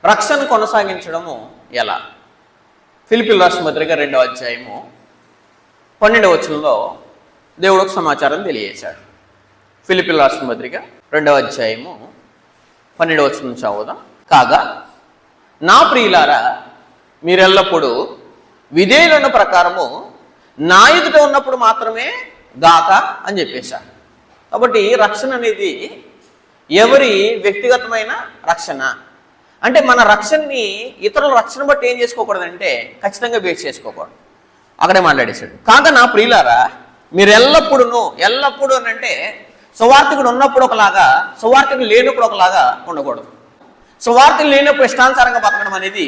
రక్షణ కొనసాగించడము ఎలా? ఫిలిప్పీయులకు రాసిన పత్రిక 2వ అధ్యాయము 12వ వచనంలో దేవుడు ఒక సమాచారం తెలియజేశాడు. ఫిలిప్పీయులకు రాసిన పత్రిక 2వ అధ్యాయము 12వ వచనం చదువుదాం. కాగా నా ప్రియులారా, మీరెల్లప్పుడూ విధేయులున్న ప్రకారము నా ఎదుట ఉన్నప్పుడు మాత్రమే గాక అని చెప్పేశాడు. కాబట్టి రక్షణ అనేది ఎవరి వ్యక్తిగతమైన రక్షణ అంటే, మన రక్షణని ఇతరుల రక్షణ బట్టి ఏం చేసుకోకూడదంటే ఖచ్చితంగా బేస్ చేసుకోకూడదు. అక్కడే మాట్లాడేశాడు. కాగా నా ప్రియులారా, మీరు ఎల్లప్పుడూ అని అంటే సువార్థికుడు ఉన్నప్పుడు ఒకలాగా, సువార్థికుడు లేనప్పుడు ఒకలాగా ఉండకూడదు. సువార్థికుడు లేనప్పుడు ఇష్టానుసారంగా బతకడం అనేది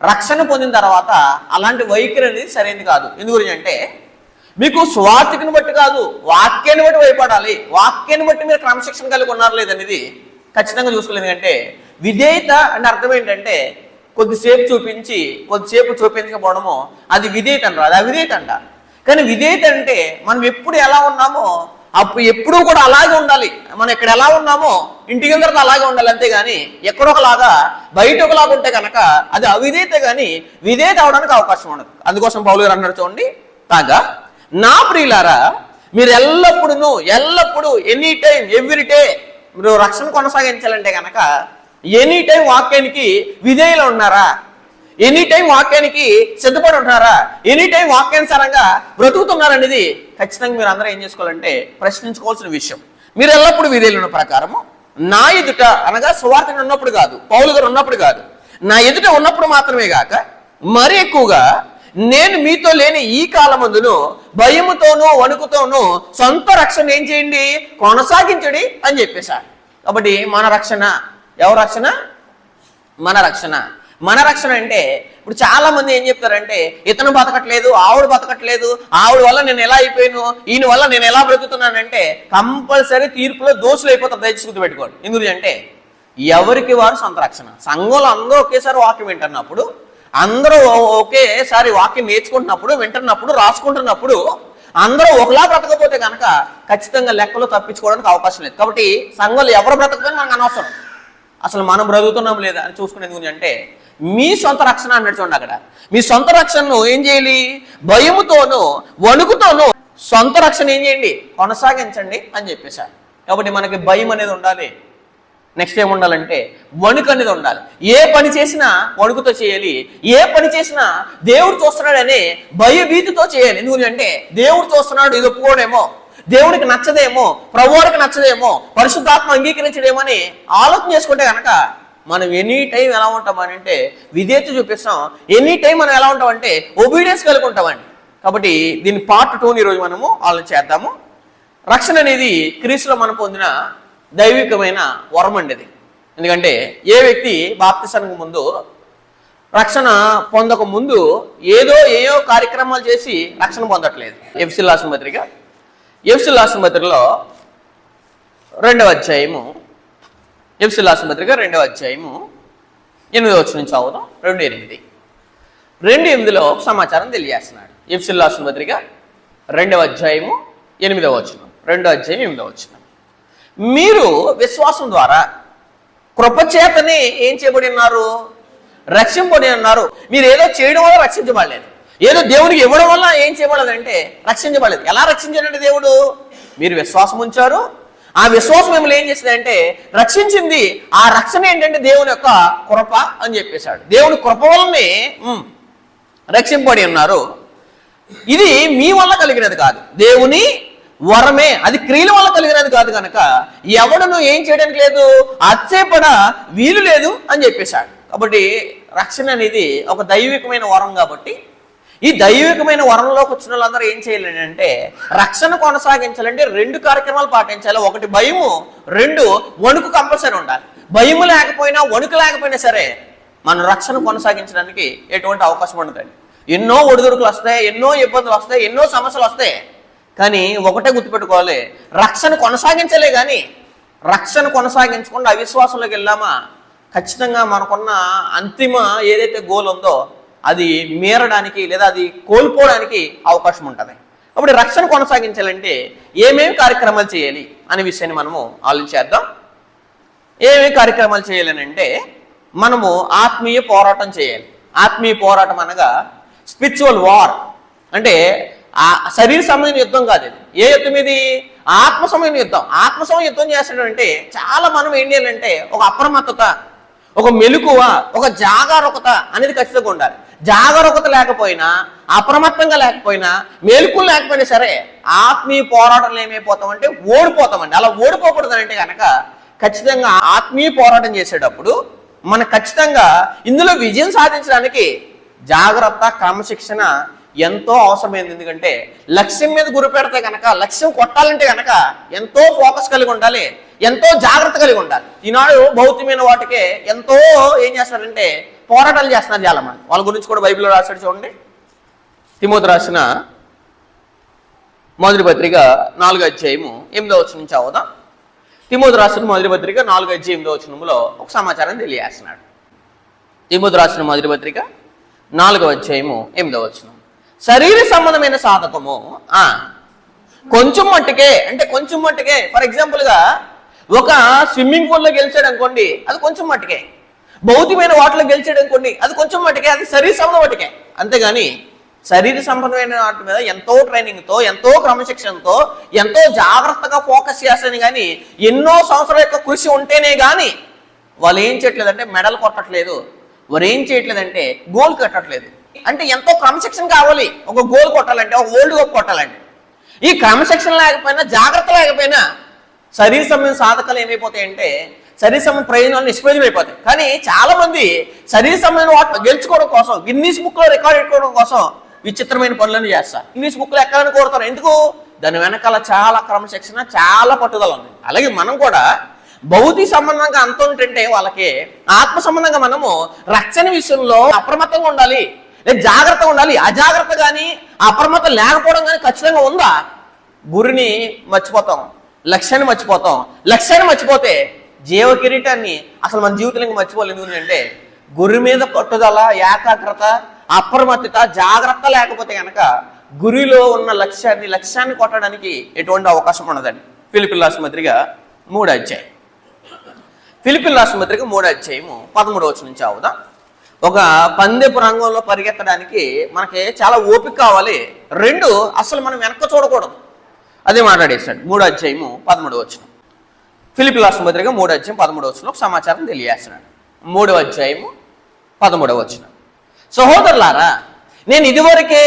రక్షణ పొందిన తర్వాత అలాంటి వైఖరి అనేది సరైనది కాదు. ఎందు గురించి అంటే, మీకు సువార్థికుని బట్టి కాదు, వాక్యాన్ని బట్టి భయపడాలి. వాక్యాన్ని బట్టి మీరు క్రమశిక్షణ కలిగి ఉన్నారు లేదనేది ఖచ్చితంగా చూసుకోలేదు. ఎందుకంటే విధేయత అంటే అర్థం ఏంటంటే, కొద్దిసేపు చూపించకపోవడము అది విధేయత అంటారు, అది అవిధేయత అంట. కానీ విధేయత అంటే మనం ఎప్పుడు ఎలా ఉన్నామో అప్పుడు ఎప్పుడూ కూడా అలాగే ఉండాలి. మనం ఎక్కడ ఎలా ఉన్నామో ఇంటికి వెళ్ళిన తర్వాత అలాగే ఉండాలి, అంతేగాని ఎక్కడొకలాగా బయట ఒకలాగా ఉంటే కనుక అది అవిధేయత, కానీ విధేయత అవడానికి అవకాశం ఉండదు. అందుకోసం పౌలు గారు అన్నాడు చూడండి, కాగా నా ప్రియులారా, మీరు ఎల్లప్పుడూ ఎనీ టైం ఎవ్రీ డే మీరు రక్షణ కొనసాగించాలంటే కనుక ఎనీ టైం వాక్యానికి విధేయులు ఉన్నారా? ఎనీ టైం వాక్యానికి సిద్ధపడి ఉంటున్నారా? ఎనీ టైం వాక్యానుసారంగా బ్రతుకుతున్నారనేది ఖచ్చితంగా మీరు అందరూ ఏం చేసుకోవాలంటే ప్రశ్నించుకోవాల్సిన విషయం. మీరు ఎల్లప్పుడూ విధేయులు ఉన్న ప్రకారము నా ఎదుట, అనగా సువార్తను ఉన్నప్పుడు కాదు, పౌలు గారు ఉన్నప్పుడు కాదు, నా ఎదుట ఉన్నప్పుడు మాత్రమే కాక మరి ఎక్కువగా నేను మీతో లేని ఈ కాలమందును భయముతోనూ వణుకుతోనూ సొంత రక్షణ ఏం చేయండి, కొనసాగించండి అని చెప్పేశారు. కాబట్టి మన రక్షణ ఎవరి రక్షణ? మన రక్షణ అంటే ఇప్పుడు చాలా మంది ఏం చెప్తారంటే, ఇతను బతకట్లేదు, ఆవిడ బతకట్లేదు, ఆవిడ వల్ల నేను ఎలా అయిపోయాను, ఈయన వల్ల నేను ఎలా బ్రతుకుతున్నానంటే కంపల్సరీ తీర్పులో దోషులు అయిపోతారు. దయచేసి గుర్తుపెట్టుకోండి. ఎందుకంటే ఎవరికి వారు సొంత రక్షణ. సంఘంలో అందరూ ఒకేసారి వాక్యం వింటున్నప్పుడు, అందరూ ఒకేసారి వాక్యం నేర్చుకుంటున్నప్పుడు, వింటున్నప్పుడు, రాసుకుంటున్నప్పుడు అందరూ ఒకలా బ్రతకపోతే కనుక ఖచ్చితంగా లెక్కలో తప్పించుకోవడానికి అవకాశం లేదు. కాబట్టి సంఘంలో ఎవరు బ్రతకపోయినా మనకు అనవసరం. అసలు మనం బ్రతుకుతున్నాం లేదా అని చూసుకునేందుకు అంటే మీ సొంత రక్షణ అన్నట్టు చూడండి. అక్కడ మీ సొంత రక్షణను ఏం చేయాలి? భయముతోనూ వణుకుతోనూ సొంత రక్షణ ఏం చేయండి, కొనసాగించండి అని చెప్పేశారు. కాబట్టి మనకి భయం అనేది ఉండాలి. నెక్స్ట్ ఏముండాలంటే వణుకు అనేది ఉండాలి. ఏ పని చేసినా వణుకుతో చేయాలి. ఏ పని చేసినా దేవుడు చూస్తున్నాడనే భయభీతితో చేయాలి. ఎందుకంటే దేవుడు చూస్తున్నాడు, ఇది ఒప్పుకోడేమో, దేవుడికి నచ్చదేమో, ప్రభువుడికి నచ్చదేమో, పరిశుద్ధాత్మ అంగీకరించడేమో అని ఆలోచన చేసుకుంటే కనుక మనం ఎనీ టైం ఎలా ఉంటామని అంటే విధేయత చూపిస్తాం. ఎనీ టైం మనం ఎలా ఉంటామంటే ఒబీడియన్స్ కలిగి ఉంటామండి. కాబట్టి దీని పార్ట్ 2 ఈరోజు మనము ఆలోచన చేద్దాము. రక్షణ అనేది క్రీస్తులో మనం పొందిన దైవికమైన వరం అండి అది. ఎందుకంటే ఏ వ్యక్తి బాప్తిసానికి ముందు, రక్షణ పొందక ముందు ఏయో కార్యక్రమాలు చేసి రక్షణ పొందట్లేదు. ఎఫెసీయులకు రాసిన పత్రికలో 2వ అధ్యాయము 8వ వచనం నుంచి చదువుదాం. 2:8లో సమాచారం తెలియజేస్తున్నాడు. ఎఫెసీయులకు రాసిన పత్రిక 2వ అధ్యాయము 8వ వచనం. 2వ అధ్యాయం 8వ వచనం. మీరు విశ్వాసం ద్వారా కృపచేతనే ఏం చేయబడి ఉన్నారు, రక్షింపబడి ఉన్నారు. మీరు ఏదో చేయడం వల్ల రక్షించబడలేదు, ఏదో దేవునికి ఇవ్వడం వల్ల ఏం చేయబడలేదంటే రక్షించబడలేదు. ఎలా రక్షించాడంటే దేవుడు, మీరు విశ్వాసం ఉంచారు, ఆ విశ్వాసం మిమ్మల్ని ఏం చేసిందంటే రక్షించింది. ఆ రక్షణ ఏంటంటే దేవుని యొక్క కృప అని చెప్పేశాడు. దేవుని కృప వల్లనే రక్షింపబడి ఉన్నారు. ఇది మీ వల్ల కలిగినది కాదు, దేవుని వరమే, అది క్రియల వల్ల కలిగినది కాదు. కనుక ఎవడను ఏం చేయడానికి లేదు, అచ్చేపడ వీలు లేదు అని చెప్పేశాడు. కాబట్టి రక్షణ అనేది ఒక దైవికమైన వరం. కాబట్టి ఈ దైవికమైన వరంలోకి వచ్చిన వాళ్ళందరూ ఏం చేయాలి అంటే రక్షణ కొనసాగించాలంటే 2 కార్యక్రమాలు పాటించాలి. 1 భయము, 2 వణుకు కంపల్సరీ ఉండాలి. భయము లేకపోయినా, వణుకు లేకపోయినా సరే మనం రక్షణ కొనసాగించడానికి ఎటువంటి అవకాశం ఉండదండి. ఎన్నో ఒడిదుడుకులు వస్తాయి, ఎన్నో ఇబ్బందులు వస్తాయి, ఎన్నో సమస్యలు వస్తాయి. కానీ ఒకటే గుర్తుపెట్టుకోవాలి, రక్షణ కొనసాగించలే. కానీ రక్షణ కొనసాగించకుండా అవిశ్వాసంలోకి వెళ్ళామా ఖచ్చితంగా మనకున్న అంతిమ ఏదైతే గోల్ ఉందో అది మీరడానికి లేదా అది కోల్పోవడానికి అవకాశం ఉంటుంది. కాబట్టి రక్షణ కొనసాగించాలంటే ఏమేమి కార్యక్రమాలు చేయాలి అనే విషయాన్ని మనము ఆలోచించేద్దాం. ఏమేమి కార్యక్రమాలు చేయాలని అంటే మనము ఆత్మీయ పోరాటం చేయాలి. ఆత్మీయ పోరాటం అనగా స్పిరిచువల్ వార్, అంటే ఆ శరీర సంబంధించిన యుద్ధం కాదు ఇది. ఏ యుద్ధం ఇది? ఆత్మ సంబంధించిన యుద్ధం. ఆత్మ సంబంధ యుద్ధం చేస్తాడంటే చాలా మనం ఏం చేయాలంటే ఒక అప్రమత్తత, ఒక మెలకువ, ఒక జాగరూకత అనేది ఖచ్చితంగా ఉండాలి. జాగరూకత లేకపోయినా, అప్రమత్తంగా లేకపోయినా, మెలకువ లేకపోయినా సరే ఆత్మీయ పోరాటంలో ఏమైపోతామంటే ఓడిపోతామండి. అలా ఓడిపోకూడదంటే కనుక ఖచ్చితంగా ఆత్మీయ పోరాటం చేసేటప్పుడు మనకు ఖచ్చితంగా ఇందులో విజయం సాధించడానికి జాగ్రత్త, క్రమశిక్షణ ఎంతో అవసరమైంది. ఎందుకంటే లక్ష్యం మీద గురి పెడితే కనుక, లక్ష్యం కొట్టాలంటే కనుక ఎంతో ఫోకస్ కలిగి ఉండాలి, ఎంతో జాగ్రత్త కలిగి ఉండాలి. ఈనాడు భౌతికమైన వాటికే ఎంతో ఏం చేస్తారంటే పోరాటాలు చేస్తున్నారు చాలా మంది. వాళ్ళ గురించి కూడా బైబిల్లో రాశాడు చూడండి. తిమోతి రాసిన మొదటి పత్రిక 4:8 నుంచి అవుదాం. తిమోతి రాసిన మొదటి పత్రిక 4:8 ఒక సమాచారం తెలియజేస్తున్నాడు. తిమోతి రాసిన మొదటి పత్రిక 4:8 శరీర సంబంధమైన సాధకము కొంచెం మట్టుకే, అంటే కొంచెం మట్టుకే. ఫర్ ఎగ్జాంపుల్గా ఒక స్విమ్మింగ్ పూల్లో గెలిచాడు అనుకోండి, అది కొంచెం మట్టుకే. భౌతికమైన వాటిలో గెలిచాడు అనుకోండి, అది కొంచెం మట్టుకే, అది శరీర సంబంధం మట్టుకే. అంతేగాని శరీర సంబంధమైన వాటి మీద ఎంతో ట్రైనింగ్తో, ఎంతో క్రమశిక్షణతో, ఎంతో జాగ్రత్తగా ఫోకస్ చేస్తాను కానీ ఎన్నో సంవత్సరాల యొక్క కృషి ఉంటేనే కానీ వాళ్ళు ఏం చేయట్లేదంటే మెడల్ కొట్టట్లేదు, వారు ఏం చేయట్లేదంటే గోల్ కట్టట్లేదు. అంటే ఎంతో క్రమశిక్షణ కావాలి ఒక గోల్ కొట్టాలంటే, ఒక వరల్డ్ కప్ కొట్టాలంటే. ఈ క్రమశిక్షణ లేకపోయినా, జాగ్రత్త లేకపోయినా శరీర సంబంధ సాధకాలు ఏమైపోతాయంటే శరీర సంబంధ ప్రయోజనాలు నిష్ప్రయోజనం అయిపోతాయి. కానీ చాలా మంది శరీర సంబంధం వాటిని గెలుచుకోవడం కోసం, గిన్నీస్ బుక్ లో రికార్డ్ పెట్టుకోవడం కోసం విచిత్రమైన పనులను చేస్తారు. గిన్నీస్ బుక్ లో ఎక్కాలని కోరుతారు. ఎందుకు? దాని వెనకాల చాలా క్రమశిక్షణ, చాలా పట్టుదల ఉంది. అలాగే మనం కూడా భౌతిక సంబంధంగా అంత ఉంటుంటే వాళ్ళకి ఆత్మ సంబంధంగా మనము రక్షణ విషయంలో అప్రమత్తంగా ఉండాలి, లేదా జాగ్రత్తగా ఉండాలి. అజాగ్రత్త కానీ అప్రమత్తం లేకపోవడం కానీ ఖచ్చితంగా ఉందా? గురిని మర్చిపోతాం, లక్ష్యాన్ని మర్చిపోతాం. లక్ష్యాన్ని మర్చిపోతే జీవ కిరీటాన్ని అసలు మన జీవితంలో మర్చిపోలేదు. ఎందుకంటే గురి మీద పట్టుదల, ఏకాగ్రత, అప్రమత్తత, జాగ్రత్త లేకపోతే కనుక గురిలో ఉన్న లక్ష్యాన్ని కొట్టడానికి ఎటువంటి అవకాశం ఉండదండి. ఫిలిప్పీయులకు రాసిన పత్రిక 3 ఫిలిప్పీయులకు రాసిన పత్రిక 3:13 నుంచి అవుదాం. ఒక పందెపు రంగంలో పరిగెత్తడానికి మనకి చాలా ఓపిక కావాలి. 2 అసలు మనం వెనక్కి చూడకూడదు. అదే మాట్లాడేశాడు. 3:13 ఫిలిప్పీయులకు రాసిన పత్రిక 3:13 ఒక సమాచారం తెలియజేస్తున్నాడు. 3:13 సహోదరులారా, నేను ఇదివరకే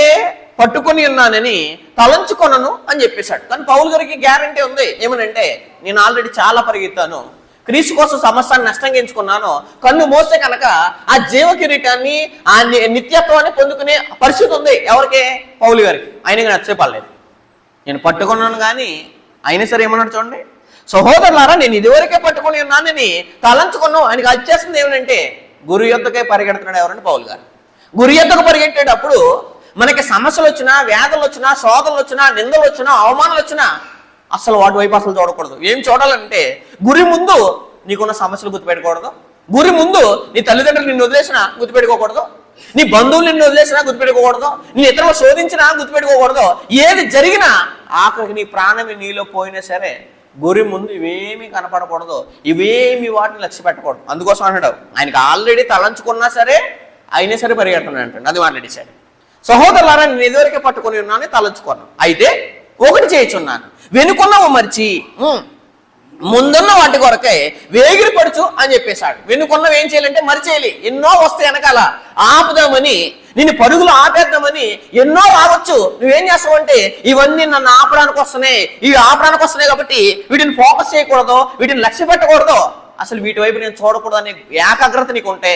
పట్టుకొని ఉన్నానని తలంచుకొనను అని చెప్పేశాడు. కానీ పౌలు గారికి గ్యారంటీ ఉంది. ఏమనంటే నేను ఆల్రెడీ చాలా పరిగెత్తాను, క్రీస్తు కోసం సమస్తాన్ని నష్టంగా ఎంచుకున్నాను. కన్ను మోస్తే కనుక ఆ జీవ కిరీటాన్ని, ఆ నిత్యత్వాన్ని పొందుకునే పరిస్థితి ఉంది. ఎవరికి? పౌలు గారికి. ఆయనకి నచ్చేపడలేదు. నేను పట్టుకున్నాను కానీ అయినా సరే ఏమన్నాడు చూడండి. సహోదరులారా, నేను ఇదివరకే పట్టుకొని ఉన్నానని తలంచుకున్నాను. ఆయనకి వచ్చేస్తుంది ఏమనంటే గురు యొద్దకే పరిగెడుతున్నాడు. ఎవరంటే పౌలు గారు. గురు యొద్దకు పరిగెట్టేటప్పుడు మనకి సమస్యలు వచ్చినా, వ్యాధులు వచ్చినా, శోధనలు వచ్చినా, నిందలు వచ్చినా, అవమానాలు వచ్చినా అసలు వాటి వైపు అసలు చూడకూడదు. ఏం చూడాలంటే గురి ముందు నీకున్న సమస్యలు గుర్తుపెట్టుకోకూడదు, గురి ముందు నీ తల్లిదండ్రులు నిన్ను వదిలేసినా గుర్తుపెట్టుకోకూడదు, నీ బంధువులు నిన్ను వదిలేసినా గుర్తుపెట్టుకోకూడదు, నీ ఇతరులు శోధించినా గుర్తుపెట్టుకోకూడదు. ఏది జరిగినా ఆఖరికి నీ ప్రాణమే నీలో పోయినా సరే గురి ముందు ఇవేమీ కనపడకూడదు, ఇవేమి వాటిని లక్ష్య పెట్టకూడదు. అందుకోసం అంటాడు ఆయనకి ఆల్రెడీ తలంచుకున్నా సరే అయినా సరే పరిగెడుతున్నాడు అంటాడు. అది మాట్లాడేశాడు. సహోదరులారా, నేను ఇదివరకే పట్టుకొని ఉన్నాను, తలంచుకున్నాను. అయితే ఒకటి చేయుచున్నాను, వెనుకున్నవు మర్చి ముందున్న వాటి కొరకే వేగిరి పడుచు అని చెప్పేశాడు. వెనుకున్నవి ఏం చేయాలంటే మరిచేయాలి. ఎన్నో వస్తాయి వెనకాల, ఆపుదామని, నిన్ను పరుగులు ఆపేద్దామని ఎన్నో రావచ్చు. నువ్వేం చేస్తావు అంటే ఇవన్నీ నన్ను ఆపడానికి వస్తున్నాయి, ఇవి ఆపడానికి వస్తున్నాయి కాబట్టి వీటిని ఫోకస్ చేయకూడదు, వీటిని లక్ష్య పెట్టకూడదు, అసలు వీటి వైపు నేను చూడకూడదు అనే ఏకాగ్రత నీకుంటే,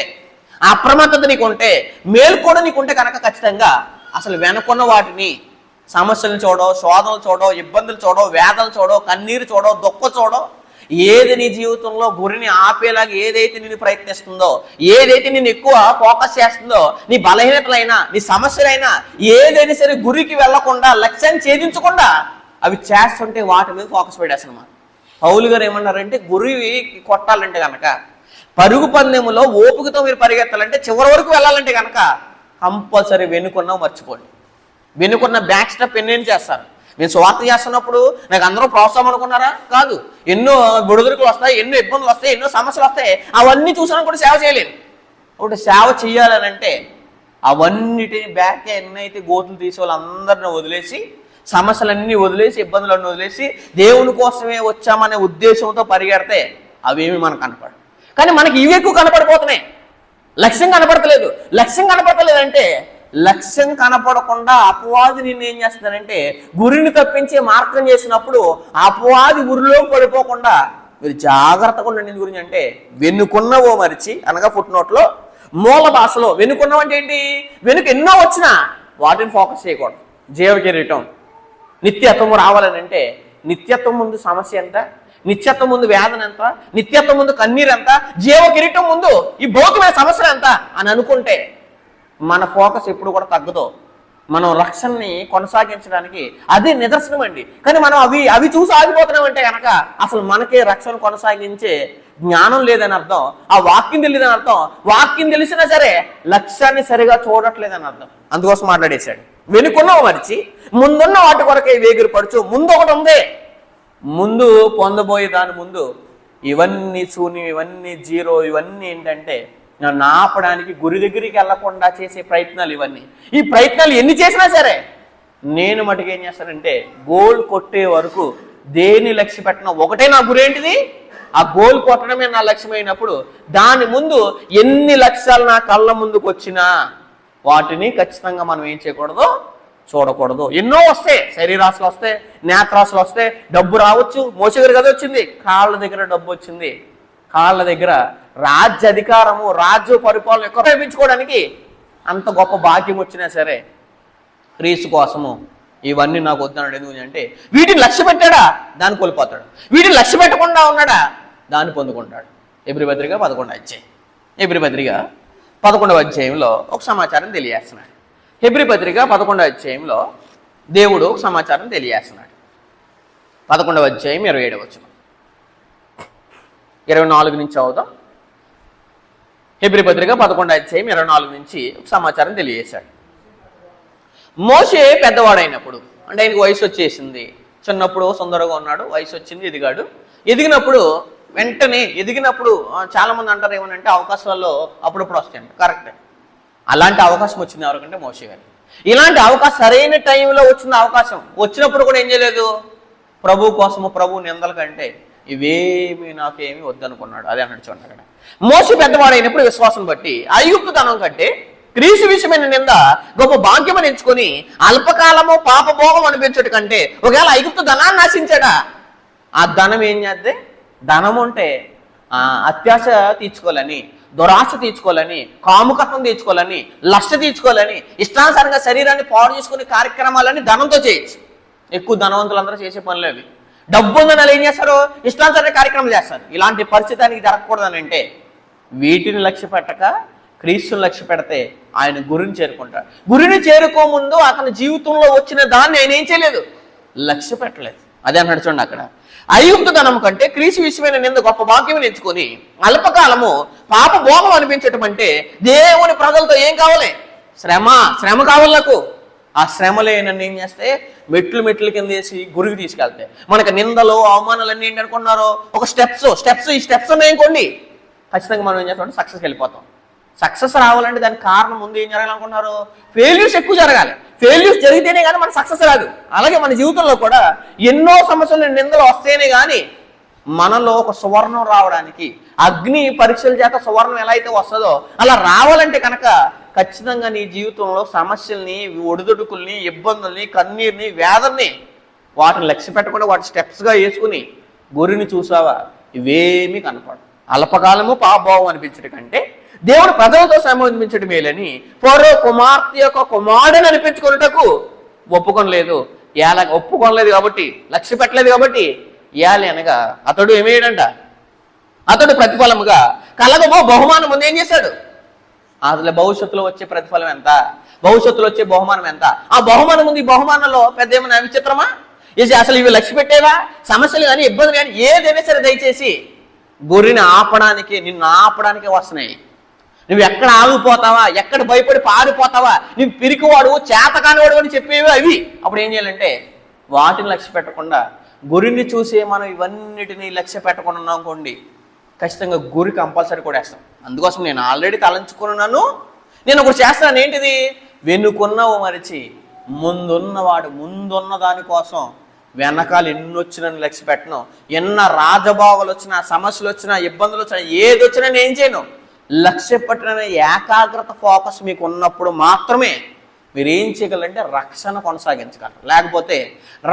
అప్రమత్తత నీకుంటే, మేలు కూడా నీకుంటే కనుక ఖచ్చితంగా అసలు వెనుకున్న వాటిని, సమస్యలు చూడవు, శోధనలు చూడవు, ఇబ్బందులు చూడవు, వేదనలు చూడవు, కన్నీరు చూడవు, దుఃఖం చూడవు. ఏది నీ జీవితంలో గురిని ఆపేలాగా ఏదైతే నేను ప్రయత్నిస్తుందో, ఏదైతే నేను ఎక్కువ ఫోకస్ చేస్తుందో, నీ బలహీనతలైనా, నీ సమస్యలైనా ఏదైనా సరే గురికి వెళ్లకుండా, లక్ష్యాన్ని ఛేదించకుండా అవి చేస్తుంటే వాటి మీద ఫోకస్ పెట్టేస్తాను. పౌలు గారు ఏమన్నారంటే గురి కొట్టాలంటే కనుక, పరుగు పందెములో ఓపికతో మీరు పరిగెత్తాలంటే, చివరి వరకు వెళ్ళాలంటే కనుక కంపల్సరీ వెనుకున్నావు మర్చిపోండి. వెనుకున్న బ్యాక్ స్టెప్ ఎన్నేం చేస్తారు, నేను సువార్త చేస్తున్నప్పుడు నాకు అందరూ ప్రోత్సాహం అనుకున్నారా? కాదు. ఎన్నో బుడుదురుకులు వస్తాయి, ఎన్నో ఇబ్బందులు వస్తాయి, ఎన్నో సమస్యలు వస్తాయి. అవన్నీ చూసాను కూడా సేవ చేయలేను. ఒకటి సేవ చేయాలని అంటే అవన్నిటిని బ్యాక్ ఎన్నైతే గోతులు తీసే వాళ్ళందరిని వదిలేసి, సమస్యలన్నీ వదిలేసి, ఇబ్బందులన్నీ వదిలేసి దేవుని కోసమే వచ్చామనే ఉద్దేశంతో పరిగెడితే అవేమి మనకు కనపడవు. కానీ మనకి ఇవి ఎక్కువ కనపడిపోతున్నాయి. లక్ష్యం కనపడతలేదు. లక్ష్యం కనపడతలేదంటే లక్ష్యం కనపడకుండా అపవాది నిన్ను ఏం చేస్తానంటే గురిని తప్పించే మార్గం చేసినప్పుడు అపవాది గురిలో పడిపోకుండా మీరు జాగ్రత్తగా ఉండండి. గురించి అంటే వెనుకున్నవో మరిచి, అనగా ఫుట్ నోట్లో మూల భాషలో వెనుకున్నవి అంటే ఏంటి? వెనుక ఎన్నో వచ్చినా వాటిని ఫోకస్ చేయకూడదు. జీవ కిరీటం, నిత్యత్వం రావాలని అంటే నిత్యత్వం ముందు సమస్య ఎంత, నిత్యత్వం ముందు వేదన ఎంత, నిత్యత్వం ముందు కన్నీరు ఎంత, జీవ కిరీటం ముందు ఈ భౌతికమైన సమస్య ఎంత అని అనుకుంటే మన ఫోకస్ ఎప్పుడు కూడా తగ్గదు. మనం రక్షణని కొనసాగించడానికి అదే నిదర్శనం అండి. కానీ మనం అవి చూసి ఆగిపోతున్నామంటే కనుక అసలు మనకే రక్షణ కొనసాగించే జ్ఞానం లేదని అర్థం. ఆ వాక్యం తెలియదని అర్థం. వాక్యం తెలిసినా సరే లక్ష్యాన్ని సరిగా చూడట్లేదని అర్థం. అందుకోసం మాట్లాడేశాడు. వెనుకున్నవి మరిచి ముందున్న వాటి కొరకే వేగిరి పడుచు. ముందు ఒకటి ఉంది, ముందు పొందబోయే దాని ముందు ఇవన్నీ శూన్యం, ఇవన్నీ జీరో, ఇవన్నీ ఏంటంటే నన్ను ఆపడానికి, గురి దగ్గరికి వెళ్లకుండా చేసే ప్రయత్నాలు ఇవన్నీ. ఈ ప్రయత్నాలు ఎన్ని చేసినా సరే నేను మటుకు ఏం చేస్తానంటే గోల్ కొట్టే వరకు దేని లక్ష్య పెట్టినా ఒకటే నా గురి ఏంటిది? ఆ గోల్ కొట్టడమే నా లక్ష్యమైనప్పుడు దాని ముందు ఎన్ని లక్ష్యాలు నా కళ్ళ ముందుకు వచ్చినా వాటిని ఖచ్చితంగా మనం ఏం చేయకూడదు? చూడకూడదు. ఎన్నో వస్తాయి, శరీరాశలు వస్తాయి, నేత్రాశలు వస్తాయి, డబ్బు రావచ్చు. మోసగారి కదా వచ్చింది, కాళ్ళ దగ్గర డబ్బు వచ్చింది, కాళ్ళ దగ్గర రాజ్య అధికారము, రాజ్య పరిపాలన ఎక్కువ ఉపయోగించుకోవడానికి అంత గొప్ప భాగ్యం వచ్చినా సరే క్రీస్తు కోసము ఇవన్నీ నాకు వద్దన్నాడు. ఎందుకంటే వీటిని లక్ష్య పెట్టాడా దాన్ని కోల్పోతాడు, వీటిని లక్ష్య పెట్టకుండా ఉన్నాడా దాన్ని పొందుకుంటాడు. హెబ్రీ పత్రిక 11వ అధ్యాయం, హెబ్రీ పత్రిక 11వ అధ్యాయంలో ఒక సమాచారం తెలియజేస్తున్నాడు. హెబ్రీ పత్రిక 11వ అధ్యాయంలో దేవుడు ఒక సమాచారం తెలియజేస్తున్నాడు. 11వ అధ్యాయం 27వ వచనం, 24 నుంచి అవుదాం. హెబ్రీ పత్రిక 11వ అధ్యాయం 24 నుంచి ఒక సమాచారం తెలియజేశాడు. మోషే పెద్దవాడైనప్పుడు, అంటే ఆయనకు వయసు వచ్చేసింది, చిన్నప్పుడు సుందరగా ఉన్నాడు, వయసు వచ్చింది, ఎదిగాడు. ఎదిగినప్పుడు వెంటనే ఎదిగినప్పుడు చాలామంది అంటారు ఏమనంటే అవకాశాల్లో అప్పుడప్పుడు వస్తాయండి. కరెక్ట్. అలాంటి అవకాశం వచ్చింది ఎవరికంటే మోషే గారు. ఇలాంటి అవకాశం సరైన టైంలో వచ్చిన అవకాశం వచ్చినప్పుడు కూడా ఏం చేయలేదు? ప్రభు కోసము, ప్రభు నిందల కంటే ఇవేమి నాకేమి వద్దనుకున్నాడు. అదే అన్నట్టు చూడండి అక్కడ. మోషే పెద్దవాడైనప్పుడు విశ్వాసం బట్టి ఐగుప్తుతనం కంటే క్రీస్తు విషయమైన నింద గొప్ప భాగ్యమని ఎంచుకొని అల్పకాలము పాపభోగం అనిపించట కంటే ఒకవేళ ఐగుప్తు ధనాన్ని నాశించాడా? ఆ ధనం ఏం చేద్దే? ధనం ఉంటే అత్యాశ తీర్చుకోవాలని, దురాశ తీర్చుకోవాలని, కాముకత్వం తీర్చుకోవాలని, లక్ష తీర్చుకోవాలని, ఇష్టానుసారంగా శరీరాన్ని పాడు చేసుకునే కార్యక్రమాలన్నీ ధనంతో చేయొచ్చు. ఎక్కువ ధనవంతులందరూ చేసే పనులు అవి. డబ్బు ఉందని వాళ్ళు ఏం చేస్తారు? ఇష్టానుసారంగా కార్యక్రమాలు చేస్తారు. ఇలాంటి పరిస్థితి ఆయనకి జరగకూడదని అంటే వీటిని లక్ష్య పెట్టక క్రీస్తుని లక్ష్య పెడితే ఆయన గురిని చేరుకుంటాడు. గురిని చేరుకోముందు అతని జీవితంలో వచ్చిన దాన్ని ఆయన ఏం చేయలేదు? లక్ష్య పెట్టలేదు. అదే అన్నాడు చూడండి అక్కడ. ఐగుప్తు ధనం కంటే క్రీస్తు విషయమైన నింద గొప్ప భాగ్యం ఎంచుకొని అల్పకాలము పాప భోగం అనిపించటం అంటే దేవుని ప్రజలతో ఏం కావాలి? శ్రమ కావాలి నాకు. ఆ శ్రమలే నన్ను ఏం చేస్తే మెట్లు కింద వేసి గురికి తీసుకెళ్తే మనకు నిందలు అవమానాలు అన్నీ ఏంటి అనుకున్నారో ఒక స్టెప్స్ ఈ స్టెప్స్ ఉన్నాయనుకోండి ఖచ్చితంగా మనం ఏం చేస్తామంటే సక్సెస్కి వెళ్ళిపోతాం. సక్సెస్ రావాలంటే దానికి కారణం ముందు ఏం జరగాలనుకున్నారు? ఫెయిల్యూర్స్ ఎక్కువ జరగాలి. ఫెయిల్యూర్స్ జరిగితేనే కానీ మన సక్సెస్ రాదు. అలాగే మన జీవితంలో కూడా ఎన్నో సమస్యలు నిందలు వస్తేనే కానీ మనలో ఒక సువర్ణం రావడానికి, అగ్ని పరీక్షల చేత సువర్ణం ఎలా అయితే వస్తుందో అలా రావాలంటే కనుక ఖచ్చితంగా నీ జీవితంలో సమస్యల్ని, ఒడిదుడుకుల్ని, ఇబ్బందుల్ని, కన్నీరుని, వేదనని వాటిని లక్ష్య పెట్టకుండా వాటి స్టెప్స్గా వేసుకుని గురిని చూసావా ఇవేమీ కనపడవు. అల్పకాలము పాపభావం అనిపించడం కంటే దేవుడు ప్రజలతో సంబంధించడం మేలని ఫరో కుమార్తె యొక్క కుమారుడిని అనిపించుకున్నటకు ఒప్పుకొనలేదు. ఒప్పుకొనలేదు కాబట్టి, లక్ష్య పెట్టలేదు కాబట్టి ఇయాలి అనగా అతడు ఏమేయడంట? అతడు ప్రతిఫలముగా కలగబో బహుమానం ముందు ఏం చేశాడు? అసలు భవిష్యత్తులో వచ్చే ప్రతిఫలం ఎంత, భవిష్యత్తులో వచ్చే బహుమానం ఎంత? ఆ బహుమానం ముందు ఈ బహుమానంలో పెద్ద ఏమైనా విచిత్రమా? అసలు ఇవి లక్ష్య పెట్టేవా? సమస్యలు కానీ ఇబ్బందులు కానీ ఏదైనా సరే దయచేసి గురిని ఆపడానికి, నిన్ను ఆపడానికే వస్తున్నాయి. నువ్వు ఎక్కడ ఆగిపోతావా, ఎక్కడ భయపడి పారిపోతావా, నువ్వు పిరికివాడు, చేతకానివాడు అని చెప్పేవి అవి. అప్పుడు ఏం చేయాలంటే వాటిని లక్ష్య పెట్టకుండా గురిని చూసే మనం ఇవన్నిటిని లక్ష్య పెట్టకుండా ఉన్నాం అనుకోండి, ఖచ్చితంగా గురి కంపల్సరీ కూడా వేస్తాం. అందుకోసం నేను ఆల్రెడీ తలంచుకున్నాను, నేను ఒకటి చేస్తాను. ఏంటిది? వెనుకున్నవు మరిచి ముందున్న దానికోసం వెనకాల ఎన్ని వచ్చినా లక్ష్య పెట్టను. ఎన్న రాజభోగాలు వచ్చినా, సమస్యలు వచ్చినా, ఇబ్బందులు వచ్చినా, ఏది వచ్చినా నేను ఏం చేయను, లక్ష్య పెట్టిన ఏకాగ్రత ఫోకస్ మీకు ఉన్నప్పుడు మాత్రమే మీరు ఏం చేయగలంటే రక్షణ కొనసాగించగలరు. లేకపోతే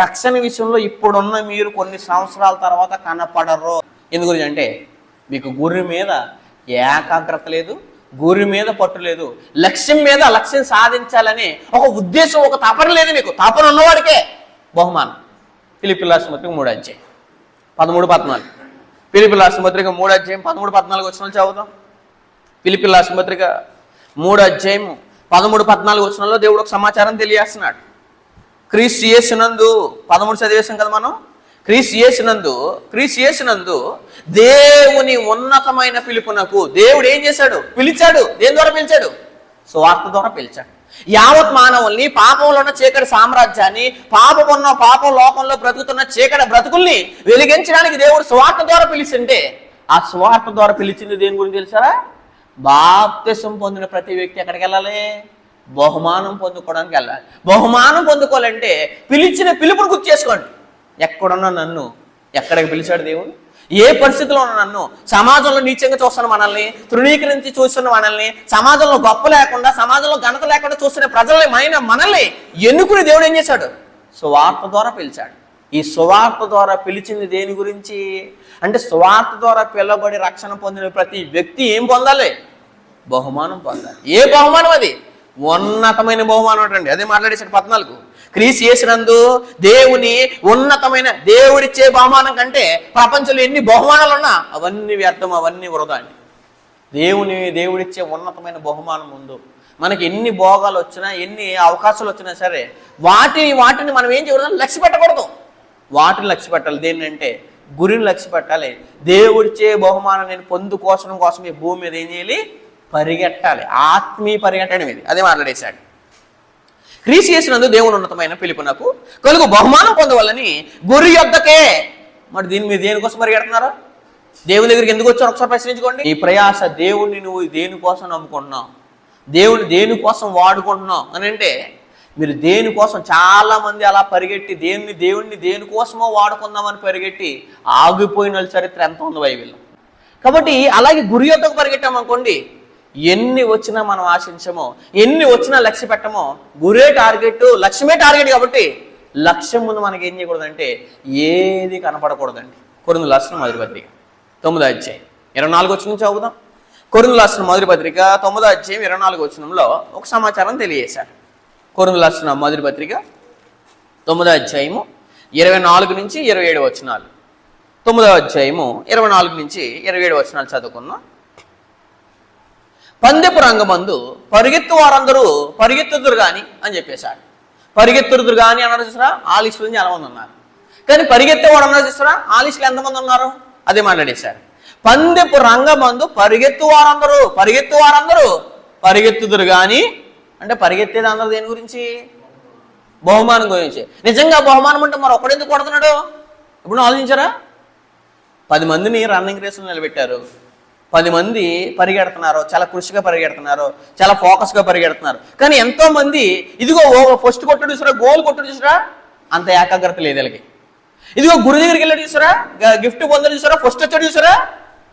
రక్షణ విషయంలో ఇప్పుడున్న మీరు కొన్ని సంవత్సరాల తర్వాత కనపడరు. ఎందు గురించి అంటే మీకు గురి మీద ఏకాగ్రత లేదు, గురి మీద పట్టు లేదు, లక్ష్యం మీద లక్ష్యం సాధించాలని ఒక ఉద్దేశం, ఒక తపన లేదు మీకు. తపన ఉన్నవాడికే బహుమానం. ఫిలిప్పీయుల రాసిన పత్రిక 3:13-14. ఫిలిప్పీయుల రాసిన పత్రిక 3:13-14 వచనాలు చదువుతాం. ఫిలిప్పీయుల రాసిన పత్రిక 3:13-14 వచనాల్లో దేవుడు ఒక సమాచారం తెలియజేస్తున్నాడు. క్రీస్తు యేసునందు 13 చదివేశాం కదా మనం. క్రీస్తు యేసునందు దేవుని ఉన్నతమైన పిలుపునకు దేవుడు ఏం చేశాడు? పిలిచాడు. దేని ద్వారా పిలిచాడు? సువార్త ద్వారా పిలిచాడు. యావత్ మానవుల్ని, పాపంలో ఉన్న చీకటి సామ్రాజ్యాన్ని, పాపం లోకంలో బ్రతుకుతున్న చీకటి బ్రతుకుల్ని వెలిగించడానికి దేవుడు సువార్త ద్వారా పిలిచింటే, ఆ సువార్త ద్వారా పిలిచింది దేని గురించి తెలుసారా? బాప్తిసం పొందిన ప్రతి వ్యక్తి ఎక్కడికి వెళ్ళాలి? బహుమానం పొందుకోవడానికి వెళ్ళాలి. బహుమానం పొందుకోవాలంటే పిలిచిన పిలుపును గుర్తు చేసుకోండి. ఎక్కడున్నా నన్ను ఎక్కడికి పిలిచాడు దేవుడు? ఏ పరిస్థితిలో ఉన్న నన్ను, సమాజంలో నీచంగా చూస్తున్న మనల్ని, తృణీకరించి చూస్తున్న మనల్ని, సమాజంలో గొప్ప లేకుండా, సమాజంలో ఘనత లేకుండా చూస్తున్న ప్రజల్ని, మనల్ని ఎన్నుకుని దేవుడు ఏం చేశాడు? సువార్త ద్వారా పిలిచాడు. ఈ సువార్త ద్వారా పిలిచింది దేని గురించి అంటే, సువార్త ద్వారా పిలబడి రక్షణ పొందిన ప్రతి వ్యక్తి ఏం పొందాలి? బహుమానం పొందాలి. ఏ బహుమానం అది? ఉన్నతమైన బహుమానం అంటండి. అదే మాట్లాడేసాడు 14. క్రీస్తు యేసునందు దేవుని ఉన్నతమైన, దేవుడిచ్చే బహుమానం కంటే ప్రపంచంలో ఎన్ని బహుమానాలు ఉన్నా అవన్నీ వ్యర్థం, అవన్నీ వృధా అండి. దేవుడిచ్చే ఉన్నతమైన బహుమానం ముందు మనకి ఎన్ని భోగాలు వచ్చినా, ఎన్ని అవకాశాలు వచ్చినా సరే వాటిని మనం ఏం చేయకూడదు? లక్ష్య పెట్టకూడదు. వాటిని లక్ష్య పెట్టాలి. దేన్నంటే గురిని లక్ష్య పెట్టాలి. దేవుడిచ్చే బహుమానం నేను కోసం ఈ భూమి మీద ఏం చేయాలి? పరిగెట్టాలి. ఆత్మీయ పరిగెట్టడం ఇది. అదే మాట్లాడేశాడు. క్రీస్తు యేసునందు దేవుని ఉన్నతమైన పిలుపునకు కలుగు బహుమానం పొందవాలని గురి యొద్దకే. మరి దీని మీద దేనికోసం పరిగెడుతున్నారు? దేవుని దగ్గరికి ఎందుకు వచ్చారు? ఒకసారి ప్రశ్నించుకోండి. ఈ ప్రయాస దేవుణ్ణి నువ్వు దేనికోసం నమ్ముకుంటున్నావు, దేవుని దేనికోసం వాడుకుంటున్నావు అని అంటే, మీరు దేనికోసం చాలా మంది అలా పరిగెట్టి దేవుణ్ణి దేనికోసమో వాడుకుందామని పరిగెట్టి ఆగిపోయిన చరిత్ర ఎంత ఉంది బైబిల్లో. కాబట్టి అలాగే గురి యొద్దకు పరిగెట్టామనుకోండి, ఎన్ని వచ్చినా మనం ఆశించమో, ఎన్ని వచ్చినా లక్ష్య పెట్టమో, గురే టార్గెట్, లక్ష్యమే టార్గెట్. కాబట్టి లక్ష్యం ముందు మనకి ఏం చేయకూడదంటే ఏది కనపడకూడదండి. కొరింథీయుల రాసిన మొదటి పత్రిక 9:24 నుంచి చదువుదాం. కొరింథీయుల రాసిన మొదటి పత్రిక 9:24 ఒక సమాచారం తెలియజేశారు. కొరింథీయుల రాసిన మొదటి పత్రిక 9:24 నుంచి 27 వచనాలు. 9:24-27 చదువుకున్నాం. పందెపు రంగమందు పరిగెత్తు వారందరూ పరిగెత్తుదురు కానీ అని చెప్పేశాడు. పరిగెత్తుదురు కానీ అన్నారు చూసారా? ఆ లిస్టులో నుంచి ఎంతమంది ఉన్నారు? కానీ పరిగెత్తేవాడు అన్నారు చూసారా? ఆ లిస్టులో ఎంతమంది ఉన్నారు? అదే మాట్లాడేశారు. పందెపు రంగమందు పరిగెత్తు వారందరూ పరిగెత్తుదురు కానీ అంటే పరిగెత్తేది అందరూ దేని గురించి? బహుమానం గురించి. నిజంగా బహుమానం అంటే మరి ఒక్కడెందుకు కొడుతున్నాడు? ఇప్పుడు ఆలోచించారా? 10 మందిని రన్నింగ్ రేసులు నిలబెట్టారు. 10 మంది పరిగెడుతున్నారు, చాలా కృషిగా పరిగెడుతున్నారు, చాలా ఫోకస్గా పరిగెడుతున్నారు. కానీ ఎంతో మంది ఇదిగో ఫస్ట్ కొట్టుడు చూసారా, గోల్ కొట్టుడు చూసారా, అంత ఏకాగ్రత లేదు వీళ్ళకి. ఇదిగో గురి దగ్గరికి వెళ్ళాడు చూసారా, గిఫ్ట్ పొందడు చూసారా, ఫస్ట్ వచ్చాడు చూసారా,